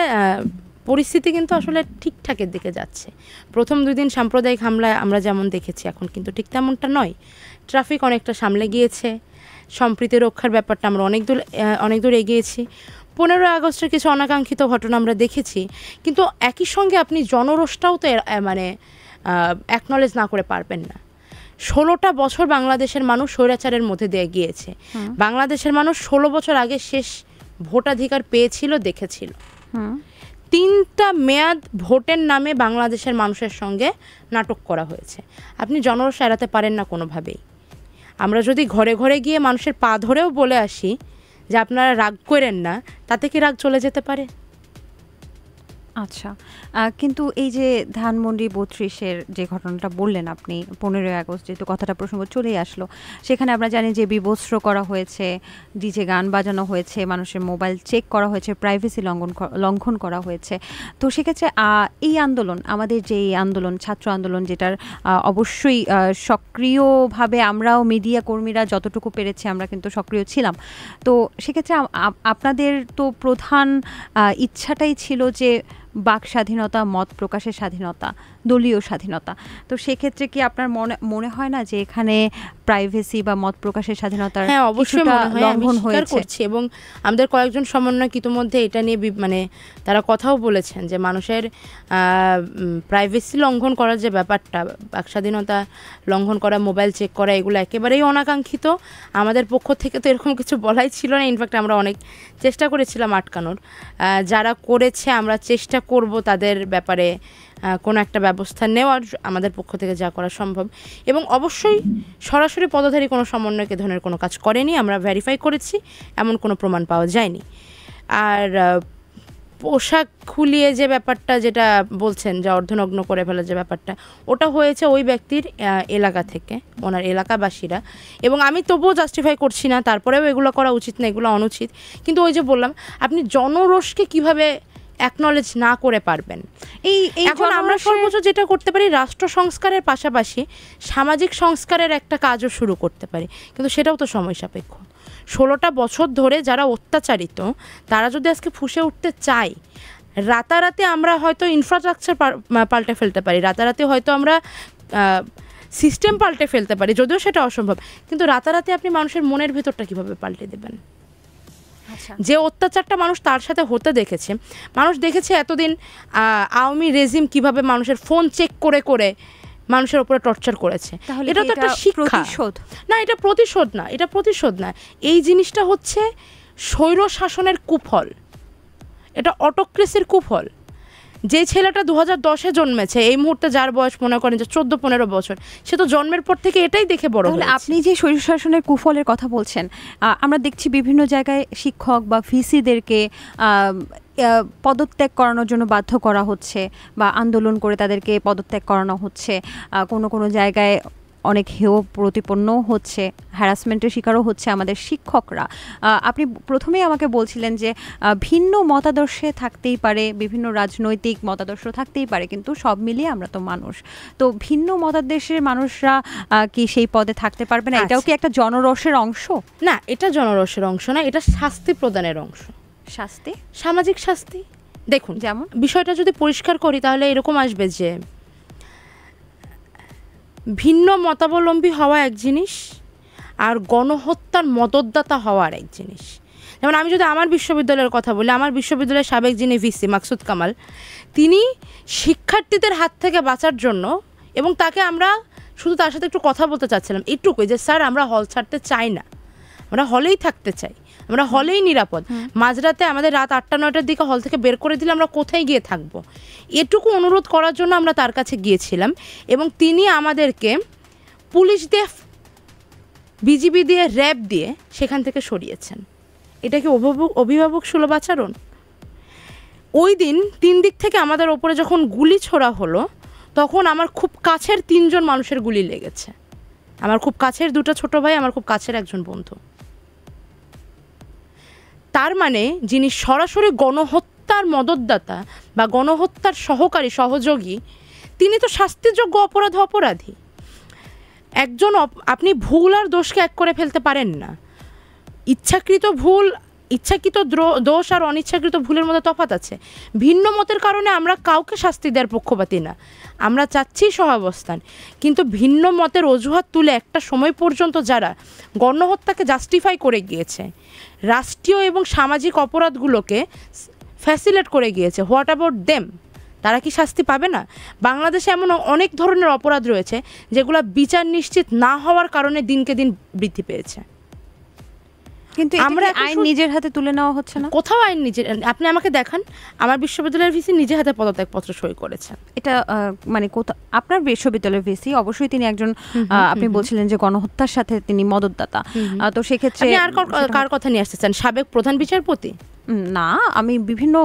পরিস্থিতি কিন্তু আসলে ঠিকঠাকের দিকে যাচ্ছে। প্রথম 2 দিন সাম্প্রদায়িক হামলায় আমরা যেমন দেখেছি, এখন কিন্তু ঠিক তেমনটা নয়। ট্রাফিক অনেকটা সামলে গিয়েছে, সম্প্রীতি রক্ষার ব্যাপারটা আমরা অনেক দূর এগিয়েছি। 15 আগস্টের কিছু অনাকাঙ্ক্ষিত ঘটনা আমরা দেখেছি, কিন্তু একই সঙ্গে আপনি জনরোষটাও তো মানে অ্যাকনলেজ না করে পারবেন না। 16টা বছর বাংলাদেশের মানুষ স্বৈরাচারের মধ্যে দিয়ে গিয়েছে। বাংলাদেশের মানুষ 16 বছর আগে শেষ ভোটাধিকার পেয়েছিল, দেখেছিল। 3টা মেয়াদ ভোটের নামে বাংলাদেশের মানুষের সঙ্গে নাটক করা হয়েছে। আপনি জনরোষ এড়াতে পারেন না কোনোভাবেই। আমরা যদি ঘরে ঘরে গিয়ে মানুষের পা ধরেও বলে আসি যে আপনারা রাগ করেন না, তাতে কি রাগ চলে যেতে পারে? আচ্ছা, কিন্তু এই যে ধানমন্ডি 32-এর যে ঘটনাটা বললেন আপনি, 15ই আগস্ট যেহেতু কথাটা প্রসঙ্গ চলেই আসলো, সেখানে আমরা জানি যে বিবস্ত্র করা হয়েছে, ডিজে গান বাজানো হয়েছে, মানুষের মোবাইল চেক করা হয়েছে, প্রাইভেসি লঙ্ঘন করা হয়েছে। তো সেক্ষেত্রে এই আন্দোলন, আমাদের যে এই আন্দোলন, ছাত্র আন্দোলন, যেটার অবশ্যই সক্রিয়ভাবে আমরাও মিডিয়া কর্মীরা যতটুকু পেরেছি আমরা কিন্তু সক্রিয় ছিলাম। তো সেক্ষেত্রে আপনাদের তো প্রধান ইচ্ছাটাই ছিল যে বাক স্বাধীনতা, মত প্রকাশের স্বাধীনতা, দলীয় স্বাধীনতা। তো সেক্ষেত্রে কি আপনার মনে হয় না যে এখানে প্রাইভেসি বা মত প্রকাশের স্বাধীনতার কিছুটা লঙ্ঘন হয়েছে? এবং আমাদের কয়েকজন সমন্বয়ক ইতিমধ্যে এটা নিয়ে মানে তারা কথাও বলেছেন যে মানুষের প্রাইভেসি লঙ্ঘন করার যে ব্যাপারটা, বাক স্বাধীনতা লঙ্ঘন করা, মোবাইল চেক করা, এগুলো একেবারেই অনাকাঙ্ক্ষিত। আমাদের পক্ষ থেকে তো এরকম কিছু বলাই ছিল না। ইনফ্যাক্ট আমরা অনেক চেষ্টা করেছিলাম আটকানোর। যারা করেছে আমরা চেষ্টা করব তাদের ব্যাপারে কোনো একটা ব্যবস্থা নেওয়ার, আমাদের পক্ষ থেকে যা করা সম্ভব। এবং অবশ্যই সরাসরি পদধারী কোনো সমন্বয়ক এ ধরনের কোনো কাজ করেনি, আমরা ভেরিফাই করেছি, এমন কোনো প্রমাণ পাওয়া যায়নি। আর পোশাক খুলিয়ে যে ব্যাপারটা যেটা বলছেন, যে অর্ধনগ্ন করে ফেলার যে ব্যাপারটা, ওটা হয়েছে ওই ব্যক্তির এলাকা থেকে, ওনার এলাকাবাসীরা। এবং আমি তবুও জাস্টিফাই করছি না, তারপরেও এগুলো করা উচিত না, এগুলো অনুচিত। কিন্তু ওই যে বললাম, আপনি জনরোষকে কিভাবে অ্যাকনলেজ না করে পারবেন? এখন আমরা সর্বোচ্চ যেটা করতে পারি, রাষ্ট্র সংস্কারের পাশাপাশি সামাজিক সংস্কারের একটা কাজও শুরু করতে পারি, কিন্তু সেটাও তো সময় সাপেক্ষ। 16টা বছর ধরে যারা অত্যাচারিত, তারা যদি আজকে ফুঁসে উঠতে চায়, রাতারাতি আমরা হয়তো ইনফ্রাস্ট্রাকচার পাল্টে ফেলতে পারি, রাতারাতি হয়তো আমরা সিস্টেম পাল্টে ফেলতে পারি, যদিও সেটা অসম্ভব। কিন্তু রাতারাতি আপনি মানুষের মনের ভেতরটা কিভাবে পাল্টে দেবেন? যে অত্যাচারটা মানুষ তার সাথে হতে দেখেছে, মানুষ দেখেছে এতদিন আওয়ামী রেজিম কিভাবে মানুষের ফোন চেক করে করে মানুষের উপরে টর্চার করেছে। এটা তো একটা শিক্ষা না, এটা প্রতিশোধ না, এটা প্রতিশোধ না। এই জিনিসটা হচ্ছে স্বৈর শাসনের কুফল, এটা অটোক্রেসির কুফল। যে ছেলেটা 2010-এ জন্মেছে, এই মুহূর্তে যার বয়স মনে করেন যে 14-15 বছর, সে তো জন্মের পর থেকে এটাই দেখে বড় হয়েছে। আপনি যে স্বৈরশাসনের কুফলের কথা বলছেন, আমরা দেখছি বিভিন্ন জায়গায় শিক্ষক বা ভিসিদেরকে পদত্যাগ করানোর জন্য বাধ্য করা হচ্ছে, বা আন্দোলন করে তাদেরকে পদত্যাগ করানো হচ্ছে। কোনো জায়গায় অনেক হেয় প্রতিপন্ন হচ্ছে, হ্যারাসমেন্টের শিকারও হচ্ছে আমাদের শিক্ষকরা। আপনি প্রথমেই আমাকে বলছিলেন যে ভিন্ন মতাদর্শে থাকতেই পারে, বিভিন্ন রাজনৈতিক মতাদর্শ থাকতেই পারে, কিন্তু সব মিলিয়ে আমরা তো মানুষ। তো ভিন্ন মতাদর্শের মানুষরা কি সেই পদে থাকতে পারবে না? এটাও কি একটা জনরসের অংশ? না, এটা জনরসের অংশ না, এটা শাস্তি প্রদানের অংশ। শাস্তি, সামাজিক শাস্তি। দেখুন, যেমন বিষয়টা যদি পরিষ্কার করি তাহলে এরকম আসবে যে ভিন্ন মতাবলম্বী হওয়া এক জিনিস, আর গণহত্যার মদতদাতা হওয়া আর এক জিনিস। যেমন আমি যদি আমার বিশ্ববিদ্যালয়ের কথা বলি, আমার বিশ্ববিদ্যালয়ের সাবেক যিনি ভিসি মাকসুদ কামাল, তিনি শিক্ষার্থীদের হাত থেকে বাঁচার জন্য, এবং তাকে আমরা শুধু তার সাথে একটু কথা বলতে চাচ্ছিলাম, এইটুকুই যে স্যার আমরা হল ছাড়তে চাই না, আমরা হলেই থাকতে চাই, আমরা হলেই নিরাপদ। মাঝরাতে আমাদের রাত 8টা-9টার দিকে হল থেকে বের করে দিলে আমরা কোথায় গিয়ে থাকবো, এটুকু অনুরোধ করার জন্য আমরা তার কাছে গিয়েছিলাম। এবং তিনি আমাদেরকে পুলিশ দিয়ে, বিজিবি দিয়ে, র্যাব দিয়ে সেখান থেকে সরিয়েছেন। এটা কি অভিভাবক সুলভ আচরণ? ওই দিন 3 দিক থেকে আমাদের ওপরে যখন গুলি ছোড়া হলো, তখন আমার খুব কাছের 3জন মানুষের গুলি লেগেছে। আমার খুব কাছের 2টা ছোট ভাই, আমার খুব কাছের একজন বন্ধু। তার মানে যিনি সরাসরি গণহত্যার মদতদাতা বা গণহত্যার সহযোগী, তিনি তো শাস্তিযোগ্য অপরাধী। একজন আপনি ভুল আর দোষকে এক করে ফেলতে পারেন না। ইচ্ছাকৃত দোষ আর অনিচ্ছাকৃত ভুলের মধ্যে তফাৎ আছে। ভিন্ন মতের কারণে আমরা কাউকে শাস্তি দেওয়ার পক্ষপাতী না, আমরা চাচ্ছি সহাবস্থান। কিন্তু ভিন্ন মতের অজুহাত তুলে একটা সময় পর্যন্ত যারা গণহত্যাকে জাস্টিফাই করে গিয়েছে, রাষ্ট্রীয় এবং সামাজিক অপরাধগুলোকে ফ্যাসিলেট করে গিয়েছে, হোয়াট অ্যাবাউট দেম? তারা কি শাস্তি পাবে না? বাংলাদেশে এমন অনেক ধরনের অপরাধ রয়েছে যেগুলো বিচার নিশ্চিত না হওয়ার কারণে দিনকে দিন বৃদ্ধি পেয়েছে। কিন্তু আমরা আইন নিজের হাতে তুলে নেওয়া হচ্ছে না। কোথাও আইন নিজের, আপনি আমাকে দেখান আমার বিশ্ববিদ্যালয়ের ভিসি নিজে হাতে পদত্যাগপত্র সই করেছেন। এটা মানে আপনার বিশ্ববিদ্যালয়ের ভিসি অবশ্যই তিনি একজন, আপনি বলছিলেন যে গণহত্যার সাথে তিনি মদতদাতা, তো সেক্ষেত্রে আর কার কথা নিয়ে আসতেছেন? সাবেক প্রধান বিচারপতি? না, আমি বিভিন্ন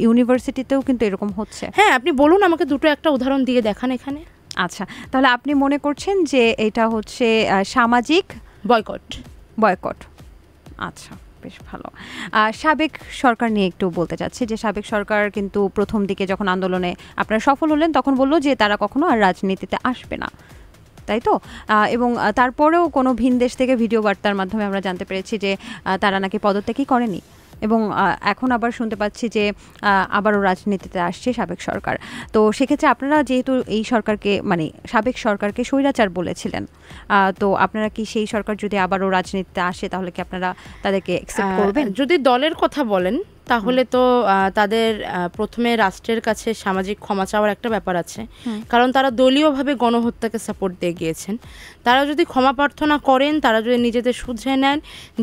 ইউনিভার্সিটিতেও কিন্তু এরকম হচ্ছে। হ্যাঁ, আপনি বলুন আমাকে দুটো একটা উদাহরণ দিয়ে দেখান এখানে। আচ্ছা, তাহলে আপনি মনে করছেন যে এটা হচ্ছে সামাজিক বয়কট। আচ্ছা, বেশ ভালো। সাবেক সরকার নিয়ে একটু বলতে চাচ্ছি যে সাবেক সরকার কিন্তু প্রথম দিকে যখন আন্দোলনে আপনারা সফল হলেন তখন বলল যে তারা কখনো আর রাজনীতিতে আসবে না, তাই তো? এবং তারপরেও কোনো ভিন দেশ থেকে ভিডিও বার্তার মাধ্যমে আমরা জানতে পেরেছি যে তারা নাকি পদত্যাগই করেনি, এবং এখন আবার শুনতে পাচ্ছি যে আবারও রাজনীতিতে আসছে সাবেক সরকার। তো সেক্ষেত্রে আপনারা যেহেতু এই সরকারকে, মানে সাবেক সরকারকে স্বৈরাচার বলেছিলেন, তো আপনারা কি সেই সরকার যদি আবারও রাজনীতিতে আসে তাহলে কি আপনারা তাদেরকে অ্যাকসেপ্ট করবেন? যদি দলের কথা বলেন তাহলে তো তাদের প্রথমে রাষ্ট্রের কাছে সামাজিক ক্ষমা চাওয়ার একটা ব্যাপার আছে, কারণ তারা দলীয়ভাবে গণহত্যাকে সাপোর্ট দিয়ে গিয়েছেন। তারা যদি ক্ষমা প্রার্থনা করেন, তারা যদি নিজেদের শুধরে নেন,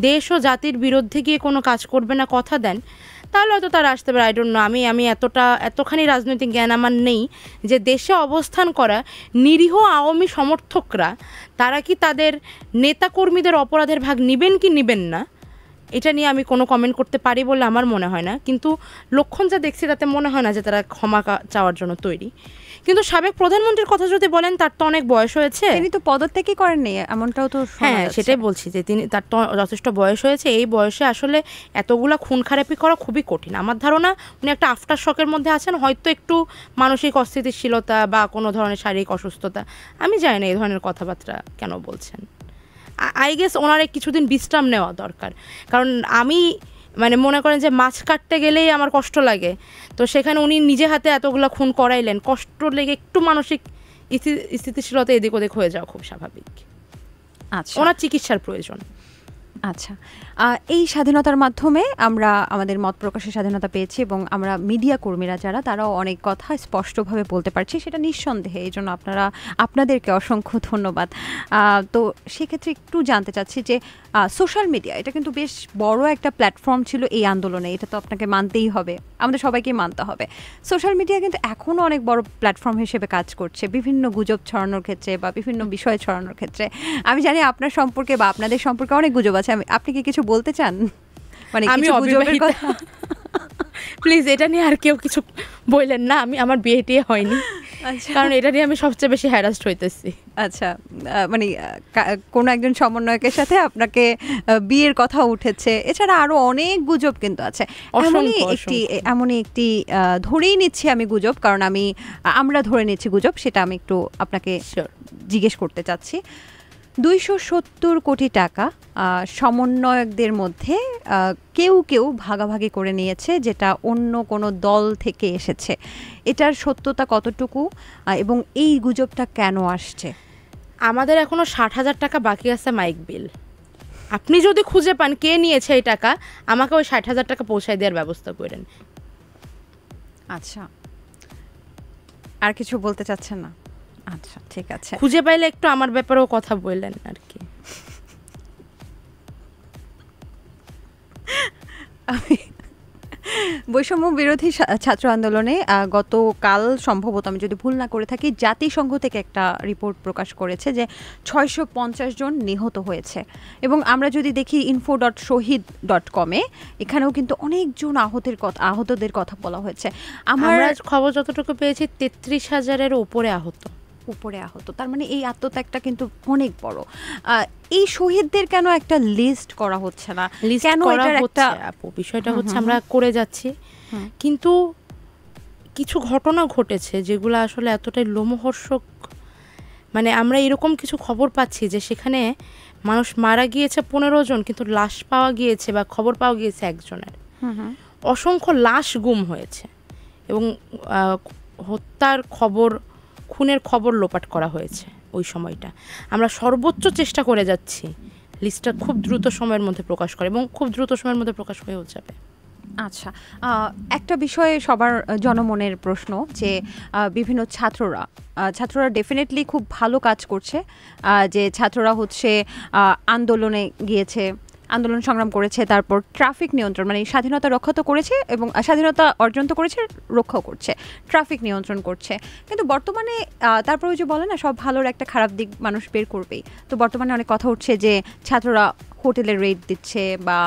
দেশ ও জাতির বিরুদ্ধে গিয়ে কোনো কাজ করবে না কথা দেন, তাহলে হয়তো তারা আসতে পারে। আই ডোন্ট নো, আমি এতখানি রাজনৈতিক জ্ঞান আমার নেই যে দেশে অবস্থান করা নিরীহ আওয়ামী সমর্থকরা তারা কি তাদের নেতাকর্মীদের অপরাধের ভাগ নিবেন কি নিবেন না, এটা নিয়ে আমি কোনো কমেন্ট করতে পারি বলে আমার মনে হয় না। কিন্তু লক্ষণ যা দেখছি তাতে মনে হয় না যে তারা ক্ষমা চাওয়ার জন্য তৈরি। কিন্তু সাবেক প্রধানমন্ত্রীর কথা যদি বলেন, তার তো অনেক বয়স হয়েছে, তিনি তো পদত্যাগই করেননি এমনটাও তো। হ্যাঁ, সেটাই বলছি যে তার তো যথেষ্ট বয়স হয়েছে। এই বয়সে আসলে এতগুলা খুন খারাপি করা খুবই কঠিন। আমার ধারণা উনি একটা আফটার শকের মধ্যে আছেন, হয়তো একটু মানসিক অস্থিতিশীলতা বা কোনো ধরনের শারীরিক অসুস্থতা, আমি জানি না এই ধরনের কথাবার্তা কেন বলছেন। আই গেস ওনার কিছুদিন বিশ্রাম নেওয়া দরকার, কারণ আমি মনে করেন যে মাছ কাটতে গেলেই আমার কষ্ট লাগে, তো সেখানে উনি নিজে হাতে এতগুলো খুন করাইলেন, কষ্ট লেগে একটু মানসিক স্থিতিশীলতা এদিক ওদিক হয়ে যাওয়া খুব স্বাভাবিক। আচ্ছা, ওনার চিকিৎসার প্রয়োজন। আচ্ছা, এই স্বাধীনতার মাধ্যমে আমরা আমাদের মত প্রকাশের স্বাধীনতা পেয়েছি, এবং আমরা মিডিয়া কর্মীরা যারা, তারাও অনেক কথা স্পষ্টভাবে বলতে পারছি, সেটা নিঃসন্দেহে। এই জন্য আপনাদেরকে অসংখ্য ধন্যবাদ। তো সেক্ষেত্রে একটু জানতে চাচ্ছি যে সোশ্যাল মিডিয়া, এটা কিন্তু বেশ বড় একটা প্ল্যাটফর্ম ছিল এই আন্দোলনে, এটা তো আপনাকে মানতেই হবে, আমাদের সবাইকে মানতে হবে। সোশ্যাল মিডিয়া কিন্তু এখনও অনেক বড় প্ল্যাটফর্ম হিসেবে কাজ করছে বিভিন্ন গুজব ছড়ানোর ক্ষেত্রে বা বিভিন্ন বিষয় ছড়ানোর ক্ষেত্রে। আমি জানি আপনার সম্পর্কে বা আপনাদের সম্পর্কে অনেক গুজব আছে, আপনি কি কিছু বলতে চান? আমি গুজবের কথা প্লিজ এটা নিয়ে আর কেউ কিছু বললেন না, আমার বিয়ে টিয়ে হয়নি, কারণ এটা নিয়ে আমি সবচেয়ে বেশি হ্যারাসড হইতেছি। আচ্ছা, কোনো একজন সমন্বয়কের সাথে আপনাকে বিয়ের কথা উঠেছে, এছাড়া আরো অনেক গুজব কিন্তু আছে। এমনই একটি ধরেই নিচ্ছি আমি গুজব, কারণ আমরা ধরে নিচ্ছি গুজব, সেটা আমি একটু আপনাকে জিজ্ঞেস করতে চাচ্ছি। 270 কোটি টাকা সমন্বয়কদের মধ্যে কেউ ভাগাভাগি করে নিয়েছে, যেটা অন্য কোনো দল থেকে এসেছে। এটার সত্যতা কতটুকু, এবং এই গুজবটা কেন আসছে? আমাদের এখনো 60,000 টাকা বাকি আছে মাইক বিল। আপনি যদি খুঁজে পান কে নিয়েছে এই টাকা, আমাকে ওই 60,000 টাকা পৌঁছায় দেওয়ার ব্যবস্থা করেন। আচ্ছা, আর কিছু বলতে চাচ্ছেন না? আচ্ছা, ঠিক আছে, খুঁজে পাইলে একটু আমার ব্যাপারেও কথা বললেন আর কি। বৈষম্য বিরোধী ছাত্র আন্দোলনে গতকাল সম্ভবত, আমি যদি ভুল না করে থাকি, জাতিসংঘ থেকে একটা রিপোর্ট প্রকাশ করেছে যে 650 জন নিহত হয়েছে। এবং আমরা যদি দেখি info.শহীদ.com-এ, এখানেও কিন্তু অনেকজন আহতদের কথা বলা হয়েছে। আমরা খবর যতটুকু পেয়েছি 33,000-এর উপরে আহত। তার মানে এই আত্মত্যাগটা কিন্তু অনেক বড়। এই শহীদদের কেন একটা লিস্ট করা হচ্ছে না? কেন এটার একটা বিষয়টা হচ্ছে আমরা করে যাচ্ছি, কিন্তু কিছু ঘটনা ঘটেছে যেগুলো আসলে এতটাই লোমহর্ষক। মানে আমরা এরকম কিছু খবর পাচ্ছি যে সেখানে মানুষ মারা গিয়েছে 15 জন, কিন্তু লাশ পাওয়া গিয়েছে বা খবর পাওয়া গিয়েছে একজনের। অসংখ্য লাশ গুম হয়েছে এবং হত্যার খবর, খুনের খবর লোপাট করা হয়েছে ওই সময়টা। আমরা সর্বোচ্চ চেষ্টা করে যাচ্ছি লিস্টটা খুব দ্রুত সময়ের মধ্যে প্রকাশ করে, এবং খুব দ্রুত সময়ের মধ্যে প্রকাশ হয়েও যাবে। আচ্ছা, একটা বিষয়ে সবার জনমনের প্রশ্ন যে বিভিন্ন ছাত্ররা ডেফিনেটলি খুব ভালো কাজ করছে, যে ছাত্ররা হচ্ছে আন্দোলনে গিয়েছে, আন্দোলন সংগ্রাম করেছে, তারপর ট্রাফিক নিয়ন্ত্রণ, মানে স্বাধীনতা রক্ষা তো করেছে এবং স্বাধীনতা অর্জন তো করেছে, রক্ষাও করছে, ট্রাফিক নিয়ন্ত্রণ করছে। কিন্তু বর্তমানে তারপরে যে বলে না, সব ভালোর একটা খারাপ দিক মানুষ বের করবেই। তো বর্তমানে অনেক কথা উঠছে যে ছাত্ররা হোটেলে রেড দিচ্ছে বা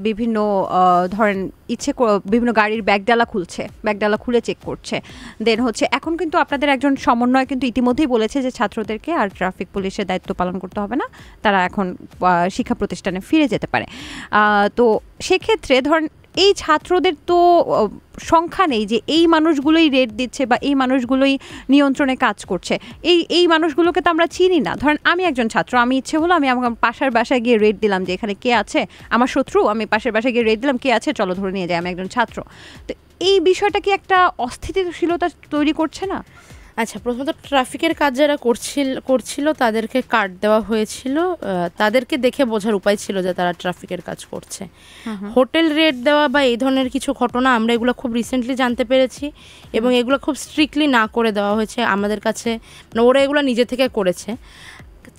বিভিন্ন ধরেন বিভিন্ন গাড়ির ব্যাগডালা খুলে চেক করছে। দেন হচ্ছে এখন কিন্তু আপনাদের একজন সমন্বয় কিন্তু ইতিমধ্যেই বলেছে যে ছাত্রদেরকে আর ট্রাফিক পুলিশের দায়িত্ব পালন করতে হবে না, তারা এখন শিক্ষা প্রতিষ্ঠানে ফিরে যেতে পারে। তো সেক্ষেত্রে ধরেন এই ছাত্রদের তো সংখ্যা নেই যে এই মানুষগুলোই রেড দিচ্ছে বা এই মানুষগুলোই নিয়ন্ত্রণে কাজ করছে। এই মানুষগুলোকে তো আমরা চিনি না। ধরেন আমি একজন ছাত্র, আমি ইচ্ছে হলো আমি আমার পাশের বাসায় গিয়ে রেড দিলাম যে এখানে কে আছে, আমার শত্রু, আমি পাশের বাসায় গিয়ে রেড দিলাম, কে আছে চলো ধরে নিয়ে যাই, আমি একজন ছাত্র। তো এই বিষয়টা কি একটা অস্থিতিশীলতা তৈরি করছে না? আচ্ছা, প্রথমত ট্রাফিকের কাজ যারা করছিল তাদেরকে কার্ড দেওয়া হয়েছিল, তাদেরকে দেখে বোঝার উপায় ছিল যে তারা ট্রাফিকের কাজ করছে। হোটেল রেড দেওয়া বা এই ধরনের কিছু ঘটনা আমরা এগুলো খুব রিসেন্টলি জানতে পেরেছি, এবং এগুলো খুব স্ট্রিক্টলি না করে দেওয়া হয়েছে আমাদের কাছে, মানে ওরা এগুলো নিজে থেকে করেছে।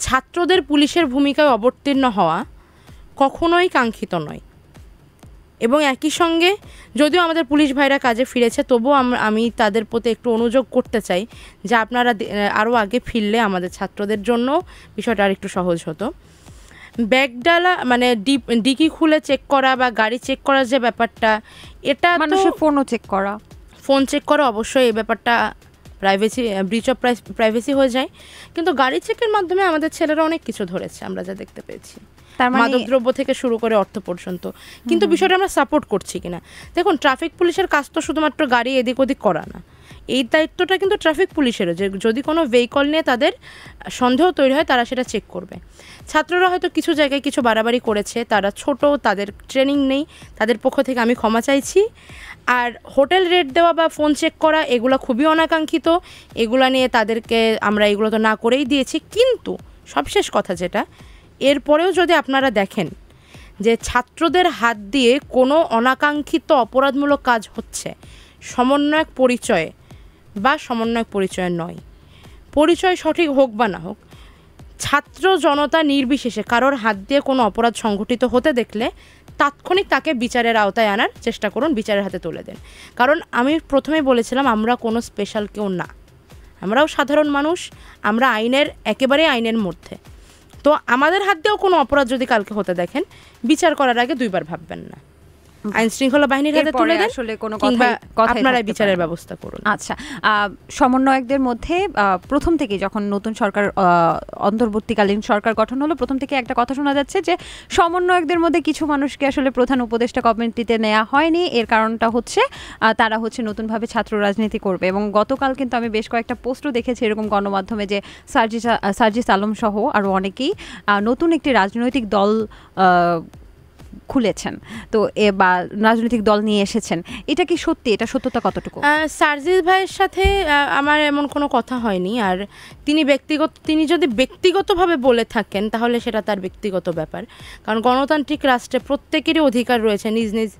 ছাত্রদের পুলিশের ভূমিকায় অবতীর্ণ হওয়া কখনোই কাঙ্ক্ষিত নয়, এবং একই সঙ্গে যদিও আমাদের পুলিশ ভাইরা কাজে ফিরেছে, তবুও আমি তাদের প্রতি একটু অনুযোগ করতে চাই যে আপনারা আরও আগে ফিরলে আমাদের ছাত্রদের জন্য বিষয়টা আর একটু সহজ হতো। ব্যাগডালা মানে ডিকি খুলে চেক করা বা গাড়ি চেক করার যে ব্যাপারটা, এটা মানুষের ফোন চেক করা অবশ্যই এই ব্যাপারটা ব্রিচ অফ প্রাইভেসি হয়ে যায়, কিন্তু গাড়ি চেকের মাধ্যমে আমাদের ছেলেরা অনেক কিছু ধরেছে আমরা যা দেখতে পেয়েছি, মাদকদ্রব্য থেকে শুরু করে অর্থ পর্যন্ত। কিন্তু বিষয়টা আমরা সাপোর্ট করছি কিনা, দেখুন ট্রাফিক পুলিশের কাজ তো শুধুমাত্র গাড়ি এদিক ওদিক করা না, এই দায়িত্বটা কিন্তু ট্রাফিক পুলিশেরও, যে যদি কোনো ভেহিকল নিয়ে তাদের সন্দেহ তৈরি হয় তারা সেটা চেক করবে। ছাত্ররা হয়তো কিছু জায়গায় কিছু বাড়াবাড়ি করেছে, তারা ছোট, তাদের ট্রেনিং নেই, তাদের পক্ষ থেকে আমি ক্ষমা চাইছি। আর হোটেল রেট দেওয়া বা ফোন চেক করা এগুলো খুবই অনাকাঙ্ক্ষিত, এগুলো নিয়ে তাদেরকে আমরা এগুলো তো না করেই দিয়েছি। কিন্তু সবশেষ কথা যেটা, এরপরেও যদি আপনারা দেখেন যে ছাত্রদের হাত দিয়ে কোনো অনাকাঙ্ক্ষিত অপরাধমূলক কাজ হচ্ছে, সমন্বয়ক পরিচয় নয়, পরিচয় সঠিক হোক বা না হোক, ছাত্র জনতা নির্বিশেষে কারোর হাত দিয়ে কোনো অপরাধ সংঘটিত হতে দেখলে তাৎক্ষণিক তাকে বিচারের আওতায় আনার চেষ্টা করুন, বিচারের হাতে তুলে দেন। কারণ আমি প্রথমেই বলেছিলাম আমরা কোনো স্পেশাল কেউ না, আমরাও সাধারণ মানুষ, আমরা একেবারে আইনের মধ্যে। তো আমাদের হাত দিয়েও কোনো অপরাধ যদি কালকে হতে দেখেন, বিচার করার আগে দুইবার ভাববেন না, আইন শৃঙ্খলা বাহিনীর হাতে তুলে দেন, কিংবা আপনারা বিচারের ব্যবস্থা করুন। আচ্ছা, সমন্বয়কদের মধ্যে প্রথম থেকে যখন নতুন সরকার, অন্তর্বর্তীকালীন সরকার গঠন হলো, প্রথম থেকে একটা কথা শোনা যাচ্ছে যে সমন্বয়কদের মধ্যে কিছু মানুষকে আসলে প্রধান উপদেষ্টা কমিটিতে নেওয়া হয়নি। এর কারণটা হচ্ছে তারা হচ্ছে নতুনভাবে ছাত্র রাজনীতি করবে। এবং গতকাল কিন্তু আমি বেশ কয়েকটা পোস্টও দেখেছি এরকম গণমাধ্যমে, যে সার্জিস আলম সহ আরও অনেকেই নতুন একটি রাজনৈতিক দল খুলেছেন, তো বা রাজনৈতিক দল নিয়ে এসেছেন। এটা কি সত্যি? এটা সত্যতা কতটুকু? সার্জিস ভাইয়ের সাথে আমার এমন কোনো কথা হয়নি। আর তিনি যদি ব্যক্তিগতভাবে বলে থাকেন তাহলে সেটা তার ব্যক্তিগত ব্যাপার, কারণ গণতান্ত্রিক রাষ্ট্রে প্রত্যেকেরই অধিকার রয়েছে নিজ নিজ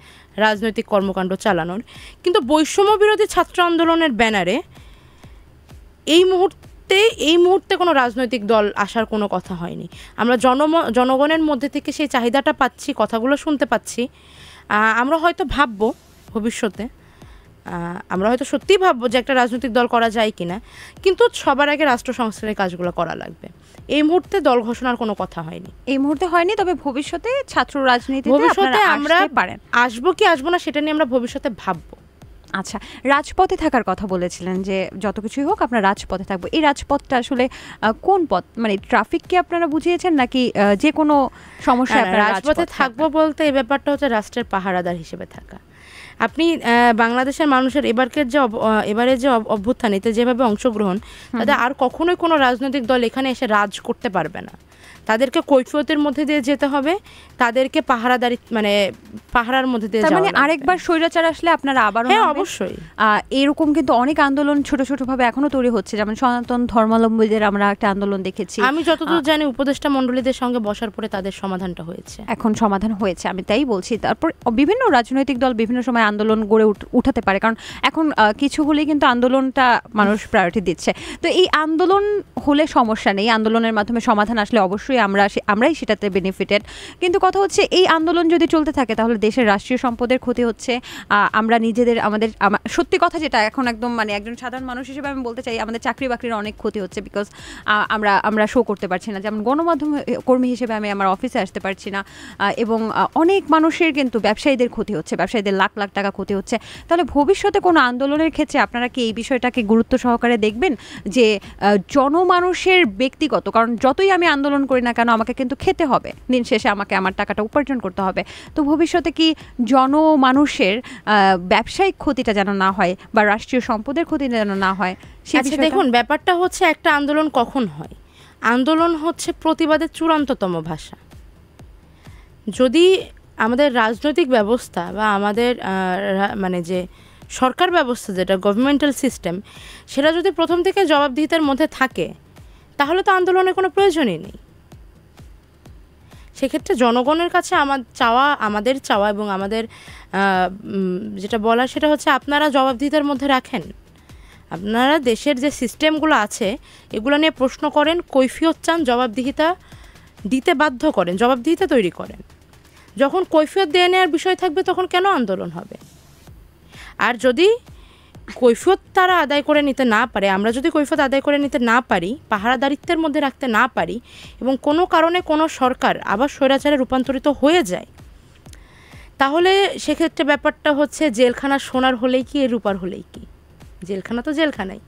রাজনৈতিক কর্মকাণ্ড চালানোর। কিন্তু বৈষম্য বিরোধী ছাত্র আন্দোলনের ব্যানারে এই মুহূর্তে কোনো রাজনৈতিক দল আসার কোনো কথা হয়নি। আমরা জনগণের মধ্যে থেকে সেই চাহিদাটা পাচ্ছি, কথাগুলো শুনতে পাচ্ছি। আমরা হয়তো ভাববো ভবিষ্যতে, আমরা হয়তো সত্যিই ভাববো যে একটা রাজনৈতিক দল করা যায় কিনা, কিন্তু সবার আগে রাষ্ট্র সংস্কারের কাজগুলো করা লাগবে। এই মুহূর্তে দল ঘোষণার কোনো কথা হয়নি, এই মুহূর্তে হয়নি, তবে ভবিষ্যতে ছাত্র রাজনীতিতে ভবিষ্যতে আপনারা আমরা আসতে পারেন। আসবো কি আসবো না সেটা নিয়ে আমরা ভবিষ্যতে ভাববো। আচ্ছা, রাজপথে থাকার কথা বলেছিলেন যে যত কিছুই হোক আপনার রাজপথে থাকবো। এই রাজপথটা আসলে কোন পথ, মানে ট্রাফিককে আপনারা বুঝিয়েছেন নাকি যে কোনো সমস্যা? আপনারা রাজপথে থাকবো বলতে এই ব্যাপারটা হচ্ছে রাষ্ট্রের পাহারাদার হিসেবে থাকা। আপনি বাংলাদেশের মানুষের এবারের যে অভ্যুত্থান, এতে যেভাবে অংশগ্রহণ, তাদের আর কখনোই কোনো রাজনৈতিক দল এখানে এসে রাজ করতে পারবে না। তাদেরকে কৈফিয়তের মধ্যে দিয়ে যেতে হবে, তাদেরকে পাহারাদারি মানে পাহারার মধ্যে দিয়ে, মানে আরেকবার স্বৈরাচার আসলে আপনারা আবার? হ্যাঁ অবশ্যই। এরকম কিন্তু অনেক আন্দোলন ছোট ছোট ভাবে এখনো তৈরি হচ্ছে, যেমন সনাতন ধর্মাবলম্বীদের আমরা একটা আন্দোলন দেখেছি। আমি যতদূর জানি উপদেষ্টা মণ্ডলীদের সঙ্গে বসার পরে তাদের সমাধানটা হয়েছে, এখন সমাধান হয়েছে, আমি তাই বলছি। তারপর বিভিন্ন রাজনৈতিক দল বিভিন্ন সময় আন্দোলন গড়ে উঠাতে পারে, কারণ এখন কিছু হলেই কিন্তু আন্দোলনটা মানুষ প্রায়োরিটি দিচ্ছে। তো এই আন্দোলন হলে সমস্যা নেই, আন্দোলনের মাধ্যমে সমাধান আসলে অবশ্যই আমরাই সেটাতে বেনিফিটেড। কিন্তু কথা হচ্ছে এই আন্দোলন যদি চলতে থাকে তাহলে দেশের রাষ্ট্রীয় সম্পদের ক্ষতি হচ্ছে। আমরা নিজেদের সত্যি কথা যেটা এখন একদম মানে একজন সাধারণ মানুষ হিসেবে আমি বলতে চাই, আমাদের চাকরি বাকরির অনেক ক্ষতি হচ্ছে, বিকজ আমরা শো করতে পারছি না। যেমন গণমাধ্যম কর্মী হিসেবে আমি আমার অফিসে আসতে পারছি না, এবং অনেক মানুষের কিন্তু ব্যবসায়ীদের ক্ষতি হচ্ছে, ব্যবসায়ীদের লাখ লাখ টাকা ক্ষতি হচ্ছে। তাহলে ভবিষ্যতে কোনো আন্দোলনের ক্ষেত্রে আপনারা কি এই বিষয়টাকে গুরুত্ব সহকারে দেখবেন যে জনমানুষের ব্যক্তিগত, কারণ যতই আমি আন্দোলন করি না কেন আমাকে কিন্তু খেতে হবে, দিন শেষে আমাকে আমার টাকাটা উপার্জন করতে হবে। তো ভবিষ্যতে কি জনমানুষের ব্যবসায়িক ক্ষতিটা যেন না হয় বা রাষ্ট্রীয় সম্পদের ক্ষতি যেন না হয়? আচ্ছা দেখুন, ব্যাপারটা হচ্ছে একটা আন্দোলন কখন হয়? আন্দোলন হচ্ছে প্রতিবাদের চূড়ান্ততম ভাষা। যদি আমাদের রাজনৈতিক ব্যবস্থা বা আমাদের মানে যে সরকার ব্যবস্থা, যেটা গভর্নমেন্টাল সিস্টেম, সেটা যদি প্রথম থেকে জবাবদিহিতার মধ্যে থাকে তাহলে তো আন্দোলনের কোনো প্রয়োজনই নেই। সেক্ষেত্রে জনগণের কাছে আমাদের চাওয়া এবং আমাদের যেটা বলা সেটা হচ্ছে আপনারা জবাবদিহিতার মধ্যে রাখেন, আপনারা দেশের যে সিস্টেমগুলো আছে এগুলো নিয়ে প্রশ্ন করেন, কৈফিয়ত চান, জবাবদিহিতা দিতে বাধ্য করেন, জবাবদিহিতা তৈরি করেন। যখন কৈফিয়ত দিয়ে নেওয়ার বিষয় থাকবে তখন কেন আন্দোলন হবে? আর যদি কৈফিয়ত তারা আদায় করে নিতে না পারে, আমরা যদি কৈফিয়ত আদায় করে নিতে না পারি, পাহারাদারিত্বের মধ্যে রাখতে না পারি, এবং কোনো কারণে কোনো সরকার আবার স্বৈরাচারে রূপান্তরিত হয়ে যায়, তাহলে সেক্ষেত্রে ব্যাপারটা হচ্ছে জেলখানা সোনার হলেই কি এর রূপার হলেই কি? জেলখানা তো জেলখানাই।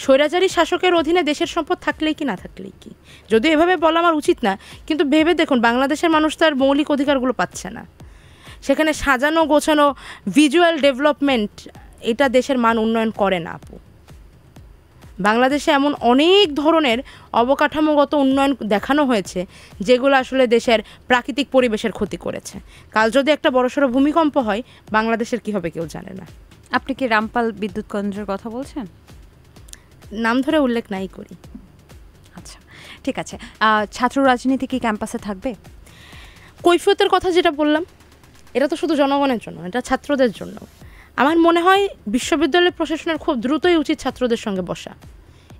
স্বৈরাচারী শাসকের অধীনে দেশের সম্পদ থাকলেই কি না থাকলেই কি? যদিও এভাবে বলা আমার উচিত না, কিন্তু ভেবে দেখুন বাংলাদেশের মানুষ তার মৌলিক অধিকারগুলো পাচ্ছে না। সেখানে সাজানো গোছানো ভিজুয়াল ডেভেলপমেন্ট এটা দেশের মান উন্নয়ন করে না আপু। বাংলাদেশে এমন অনেক ধরনের অবকাঠামোগত উন্নয়ন দেখানো হয়েছে যেগুলো আসলে দেশের প্রাকৃতিক পরিবেশের ক্ষতি করেছে। কাল যদি একটা বড়সড় ভূমিকম্প হয় বাংলাদেশের কি হবে কেউ জানে না। আপনি কি রামপাল বিদ্যুৎ কেন্দ্রের কথা বলছেন? নাম ধরে উল্লেখ নাই করি। আচ্ছা ঠিক আছে। ছাত্র রাজনীতি কি ক্যাম্পাসে থাকবে? কৈফিয়তের কথা যেটা বললাম, এটা তো শুধু জনগণের জন্য, এটা ছাত্রদের জন্য। আমার মনে হয় বিশ্ববিদ্যালয় প্রশাসনের খুব দ্রুতই উচিত ছাত্রদের সঙ্গে বসা,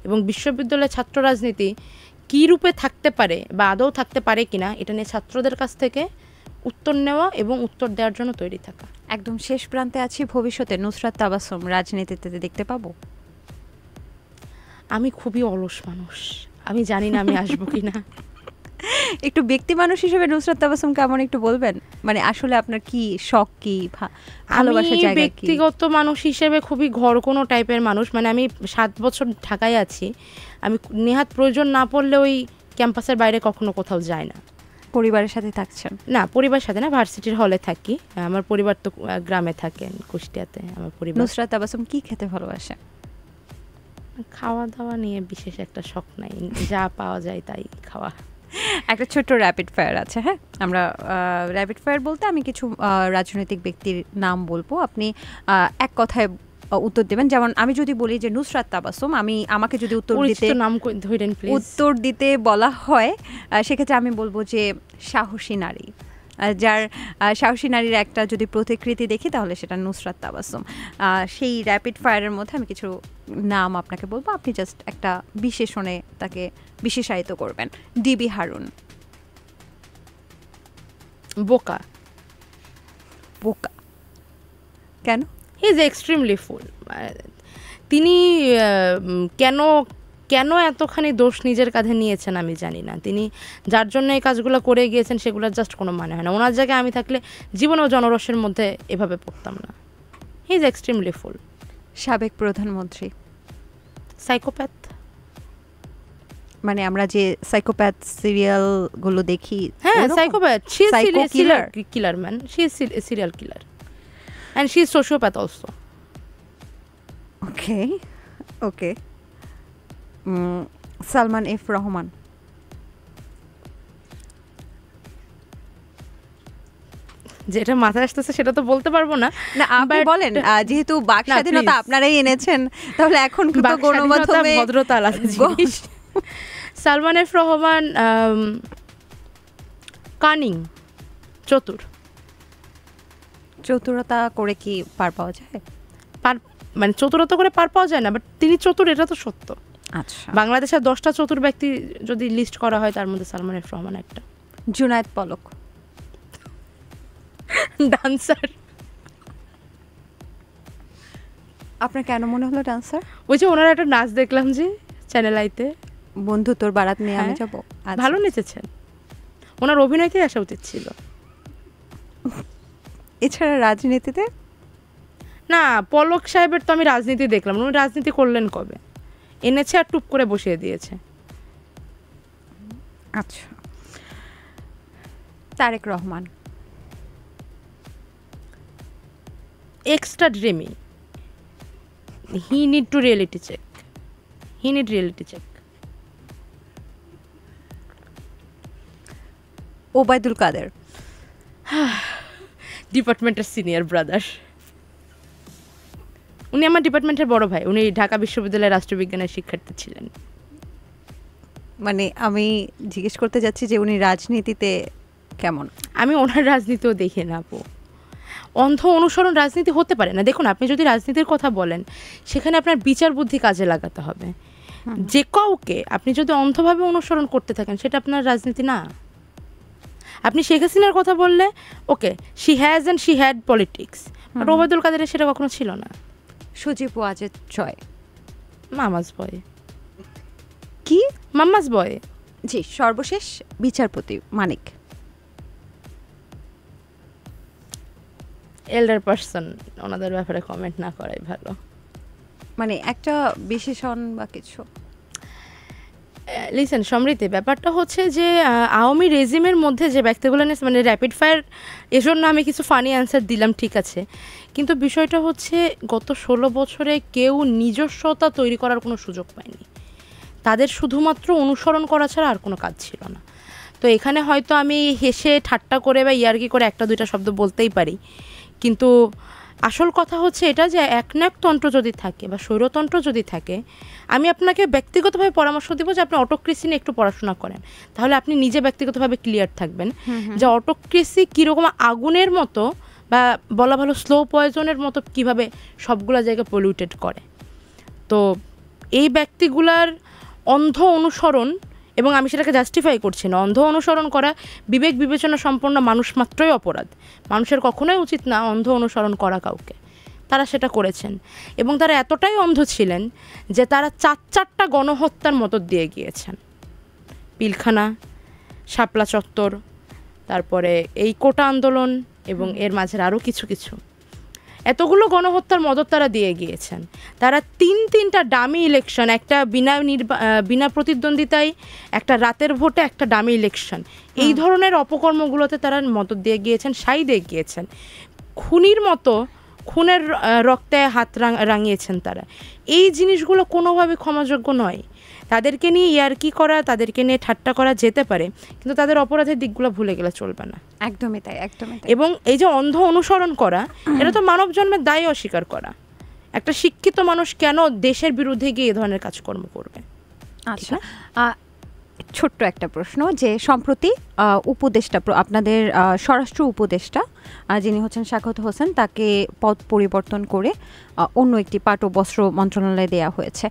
এবং বিশ্ববিদ্যালয়ের ছাত্র রাজনীতি কী রূপে থাকতে পারে বা আদৌ থাকতে পারে কিনা এটা নিয়ে ছাত্রদের কাছ থেকে উত্তর নেওয়া এবং উত্তর দেওয়ার জন্য তৈরি থাকা। একদম শেষ প্রান্তে আছি, ভবিষ্যতে নুসরাত তাবাসসুম রাজনীতিতে দেখতে পাবো? আমি খুবই অলস মানুষ, আমি জানি না আমি আসবো কিনা। একটু ব্যক্তি মানুষ হিসেবে নুসরাত তাবাসসুম কেমন একটু বলবেন? মানে আসলে আপনার কি শখ, কি ভালোবাসার জায়গা? ব্যক্তিগত মানুষ হিসেবে খুবই ঘর কোনো টাইপের মানুষ। মানে আমি 7 বছর ঢাকায় আছি, আমি নেহাত প্রয়োজন না পড়লে ওই ক্যাম্পাসের বাইরে কখনো কোথাও যায় না। পরিবারের সাথে থাকছেন? না, পরিবারের সাথে না, ভার্সিটির হলে থাকি। আমার পরিবার তো গ্রামে থাকেন, কুষ্টিয়াতে আমার পরিবার। নুসরাত তাবাসসুম কি খেতে ভালোবাসে? খাওয়া দাওয়া নিয়ে বিশেষ একটা শখ নাই, যা পাওয়া যায় তাই খাওয়া। একটা ছোট্ট র্যাপিড ফায়ার আছে, হ্যাঁ আমরা র্যাপিড ফায়ার বলতে আমি কিছু রাজনৈতিক ব্যক্তির নাম বলবো, আপনি এক কথায় উত্তর দেবেন। যেমন আমি যদি বলি যে নুসরাত তাবাসসুম, আমাকে যদি উত্তর দিতে বলা হয় সেক্ষেত্রে আমি বলবো যে সাহসী নারী, যার সাহসী নারীর একটা যদি প্রতিকৃতি দেখি তাহলে সেটা নুসরাত তাবাসসুম। সেই র্যাপিড ফায়ারের মধ্যে আমি কিছু নাম আপনাকে বলবো, আপনি জাস্ট একটা বিশেষণে তাকে বিশেষায়িত করবেন। ডিবি হারুন। বোকা। বোকা কেন? হি ইজ এক্সট্রিমলি ফুল। তিনি কেন কেন এতখানি দোষ নিজের কাঁধে নিয়েছেন আমি জানি না। তিনি যার জন্য এই কাজগুলো করে গিয়েছেন সেগুলোর জাস্ট কোনো মানে হয় না। ওনার জায়গায় আমি থাকলে জীবনেও জনরসের মধ্যে এভাবে পড়তাম না। হি ইজ এক্সট্রিমলি ফুল। সাবেক প্রধানমন্ত্রী সাইকোপ্যাথ। মানে আমরা যে সাইকোপ্যাথ সিরিয়ালগুলো দেখি, হ্যাঁ psychopath, she is Psycho serial killer. Killer man, she is serial killer and she is sociopath also. Okay okay. Salman F Rahman যেটা মাথায় আসতেছে সেটা তো বলতে পারবো না। না আপনি But- বলেন, যেহেতু বাক না, স্বাধীনতা please. আপনারাই এনেছেন তাহলে এখন তো বাক স্বাধীনতা, গণমাধ্যমে ভদ্রতা আলাদা জিনিস। সালমান এফ রহমান কানিং, চতুর। চতুরতা করে কি পার পাওয়া যায়? পার মানে চতুরতা করে পার পাওয়া যায় না, বাট তিনি চতুর, এটা তো সত্য। আচ্ছা। বাংলাদেশের 10টা চতুর ব্যক্তি যদি লিস্ট করা হয় তার মধ্যে সালমান এফ রহমান একটা। জুনায়েদ পলক ডান্সার। আপনার কেন মনে হলো ডান্সার? ওই যে ওনার একটা নাচ দেখলাম যে চ্যানেল আইতে, বন্ধু তোর বারাত নিয়ে আমি হ্যাঁ, যাবো। ভালো নেচেছেন। ওনার অভিনয়তেই আসা উচিত ছিল। এছাড়া রাজনীতিতে না, পলক সাহেবের তো আমি রাজনীতি দেখলাম, উনি রাজনীতি করলেন কবে? এনেছে আর টুপ করে বসিয়ে দিয়েছে। আচ্ছা। Tarek Rahman extra dreamy. He need to reality check, he need reality check. Obaidul Quader ডিপার্টমেন্টের সিনিয়র ব্রাদার। উনি আমার ডিপার্টমেন্টের বড় ভাই, উনি ঢাকা বিশ্ববিদ্যালয়ের রাষ্ট্রবিজ্ঞানের শিক্ষার্থী ছিলেন। মানে আমি জিজ্ঞেস করতে যাচ্ছি যে উনি রাজনীতিতে কেমন? আমি ওনার রাজনীতিও দেখি না আপু। অন্ধ অনুসরণ রাজনীতি হতে পারে না। দেখুন, আপনি যদি রাজনীতির কথা বলেন সেখানে আপনার বিচার বুদ্ধি কাজে লাগাতে হবে। যে কাউকে আপনি যদি অন্ধভাবে অনুসরণ করতে থাকেন সেটা আপনার রাজনীতি না। আপনি শেখ হাসিনার কথা বললে okay, she has and she had politics, but Obaidul কাদেরের সেটা কখনো ছিল না। সজীব ওয়াজেদ জয় মামাজ বয়। কি? মাম্মাজ বয়। জি, সর্বশেষ বিচারপতি মানিক। এল্ডার পার্সন, ওনাদের ব্যাপারে কমেন্ট না করাই ভালো। মানে একটা বিশেষণ বা কিছু? লিসেন সমৃদ্ধি, ব্যাপারটা হচ্ছে যে আওয়ামী রেজিমের মধ্যে যে ব্যক্তিগুলো নিয়ে মানে র্যাপিড ফায়ার, এজন্য আমি কিছু ফানি অ্যান্সার দিলাম, ঠিক আছে, কিন্তু বিষয়টা হচ্ছে গত 16 বছরে কেউ নিজস্বতা তৈরি করার কোনো সুযোগ পায়নি। তাদের শুধুমাত্র অনুসরণ করা ছাড়া আর কোনো কাজ ছিল না। তো এখানে হয়তো আমি হেসে ঠাট্টা করে বা ইয়ার্কি করে একটা দুইটা শব্দ বলতেই পারি, কিন্তু আসল কথা হচ্ছে এটা যে একনায়কতন্ত্র যদি থাকে বা স্বৈরতন্ত্র যদি থাকে, আমি আপনাকে ব্যক্তিগতভাবে পরামর্শ দিব যে আপনি অটোক্রেসি নিয়ে একটু পড়াশোনা করেন, তাহলে আপনি নিজে ব্যক্তিগতভাবে ক্লিয়ার থাকবেন যে অটোক্রেসি কীরকম আগুনের মতো বা বলা ভালো স্লো পয়জনের মতো কিভাবে সবগুলা জায়গা পলিউটেড করে। তো এই ব্যক্তিগুলার অন্ধ অনুসরণ, এবং আমি সেটাকে জাস্টিফাই করছি না, অন্ধ অনুসরণ করা বিবেক বিবেচনা সম্পন্ন মানুষ মাত্রই অপরাধ। মানুষের কখনোই উচিত না অন্ধ অনুসরণ করা কাউকে। তারা সেটা করেছেন এবং তারা এতটাই অন্ধ ছিলেন যে তারা 4টা গণহত্যার মতো দিয়ে গিয়েছেন। পিলখানা, শাপলা চত্বর, তারপরে এই কোটা আন্দোলন এবং এর মাঝের আরও কিছু কিছু এতগুলো গণহত্যার মদত তারা দিয়ে গিয়েছেন। তারা তিনটা ডামি ইলেকশন, একটা বিনা প্রতিদ্বন্দ্বিতায়, একটা রাতের ভোটে, একটা ডামি ইলেকশন, এই ধরনের অপকর্মগুলোতে তারা মদত দিয়ে গিয়েছেন, সাই দিয়ে গিয়েছেন। খুনির মতো খুনের রক্তে হাত রাঙিয়েছেন তারা। এই জিনিসগুলো কোনোভাবে ক্ষমাযোগ্য নয়। তাদেরকে নিয়ে ইয়ার্কি করা, তাদেরকে নিয়ে ঠাট্টা করা যেতে পারে, কিন্তু তাদের অপরাধের দিকগুলো ভুলে গেলে চলবে না। একদমই তাই, একদমই তাই। এবং এই যে অন্ধ অনুসরণ করা, এটা তো মানব জন্মের দায় অস্বীকার করা। একটা শিক্ষিত মানুষ কেন দেশের বিরুদ্ধে গিয়ে এই ধরনের কাজকর্ম করবে? আচ্ছা, ছোট্ট একটা প্রশ্ন, যে সম্প্রতি উপদেষ্টা আপনাদের স্বরাষ্ট্র উপদেষ্টা যিনি হচ্ছেন সাখাওয়াত হোসেন, তাকে পদ পরিবর্তন করে অন্য একটি পাট ও বস্ত্র মন্ত্রণালয়ে দেওয়া হয়েছে।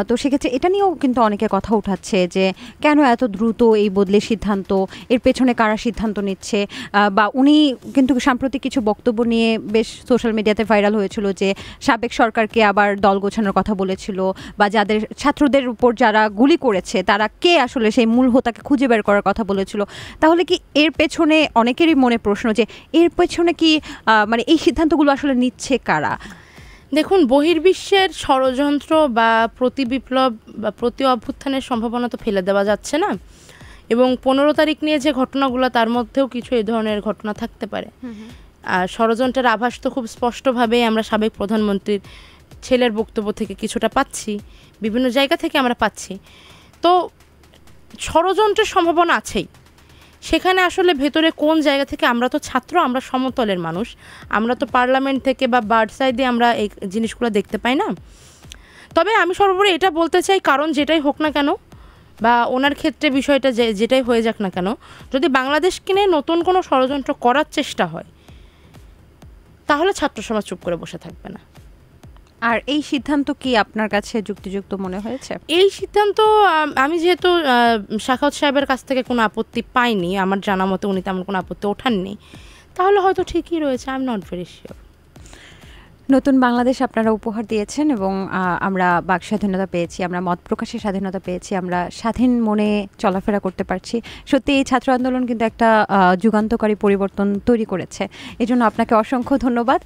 তো সেক্ষেত্রে এটা নিয়েও কিন্তু অনেকে কথা উঠাচ্ছে যে কেন এত দ্রুত এই বদলির সিদ্ধান্ত, এর পেছনে কারা সিদ্ধান্ত নিচ্ছে, বা উনি কিন্তু সাম্প্রতিক কিছু বক্তব্য নিয়ে বেশ সোশ্যাল মিডিয়াতে ভাইরাল হয়েছিল যে সাবেক সরকারকে আবার দল গোছানোর কথা বলেছিল, বা যাদের ছাত্রদের উপর যারা গুলি করেছে তারা কে আসলে সেই মূল হোতাকে খুঁজে বের করার কথা বলেছিল। তাহলে কি এর পেছনে অনেকেরই মনে প্রশ্ন যে এর পেছনে কি মানে এই সিদ্ধান্তগুলো আসলে নিচ্ছে কারা? দেখুন, বহির্বিশ্বের ষড়যন্ত্র বা প্রতি বিপ্লব বা প্রতি অভ্যুত্থানের সম্ভাবনা তো ফেলে দেওয়া যাচ্ছে না, এবং 15 তারিখ নিয়ে যে ঘটনাগুলো তার মধ্যেও কিছু এই ধরনের ঘটনা থাকতে পারে। আর ষড়যন্ত্রের আভাস তো খুব স্পষ্টভাবেই আমরা সাবেক প্রধানমন্ত্রীর ছেলের বক্তব্য থেকে কিছুটা পাচ্ছি, বিভিন্ন জায়গা থেকে আমরা পাচ্ছি। তো ষড়যন্ত্রের সম্ভাবনা আছেই। সেখানে আসলে ভেতরে কোন জায়গা থেকে, আমরা তো ছাত্র, আমরা সমতলের মানুষ, আমরা তো পার্লামেন্ট থেকে বা বার্ড সাইডে আমরা এই জিনিসগুলো দেখতে পাই না। তবে আমি সর্বোপরি এটা বলতে চাই, কারণ যেটাই হোক না কেন বা ওনার ক্ষেত্রে বিষয়টা যেটাই হয়ে যাক না কেন, যদি বাংলাদেশকে নিয়ে নতুন কোনো ষড়যন্ত্র করার চেষ্টা হয় তাহলে ছাত্র সমাজ চুপ করে বসে থাকবে না। আর এই সিদ্ধান্ত কি আপনার কাছে যুক্তিযুক্ত মনে হয়েছে? এই সিদ্ধান্ত আমি যেহেতু সাখাওয়াত সাহেবের কাছ থেকে কোনো আপত্তি পাইনি, আমার জানা মতে উনি তেমন কোনো আপত্তি ওঠাননি, তাহলে হয়তো ঠিকই রয়েছে। I am not very sure. নতুন বাংলাদেশ আপনারা উপহার দিয়েছেন এবং আমরা বাক স্বাধীনতা পেয়েছি, আমরা মত প্রকাশের স্বাধীনতা পেয়েছি, আমরা স্বাধীন মনে চলাফেরা করতে পারছি। সত্যি এই ছাত্র আন্দোলন কিন্তু একটা যুগান্তকারী পরিবর্তন তৈরি করেছে। এই জন্য আপনাকে অসংখ্য ধন্যবাদ।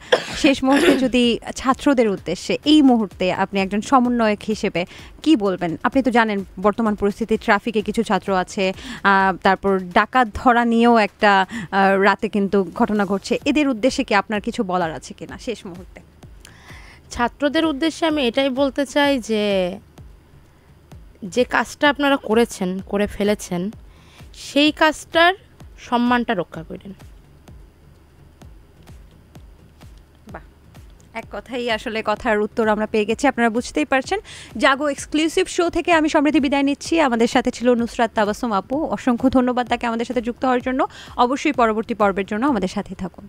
শেষ মুহূর্তে যদি ছাত্রদের উদ্দেশ্যে এই মুহূর্তে আপনি একজন সমন্বয়ক হিসেবে কি বলবেন? আপনি তো জানেন বর্তমান পরিস্থিতি, ট্রাফিকে কিছু ছাত্র আছে, তারপর ডাকাত ধরা নিয়েও একটা রাতে কিন্তু ঘটনা ঘটছে। এদের উদ্দেশ্যে কি আপনার কিছু বলার আছে কিনা শেষ মুহূর্তে? ছাত্রদের উদ্দেশ্যে আমি এটাই বলতে চাই যে যে কাজটা আপনারা করেছেন, করে ফেলেছেন, সেই কাজটার সম্মানটা রক্ষা করেন। বাহ, এক কথাই আসলে কথার উত্তর আমরা পেয়ে গেছি। আপনারা বুঝতেই পারছেন, জাগো এক্সক্লুসিভ শো থেকে আমি সমৃদ্ধি বিদায় নিচ্ছি। আমাদের সাথে ছিল নুসরাত তাবাসসুম আপু, অসংখ্য ধন্যবাদ তাকে আমাদের সাথে যুক্ত হওয়ার জন্য। অবশ্যই পরবর্তী পর্বের জন্য আমাদের সাথে থাকুন।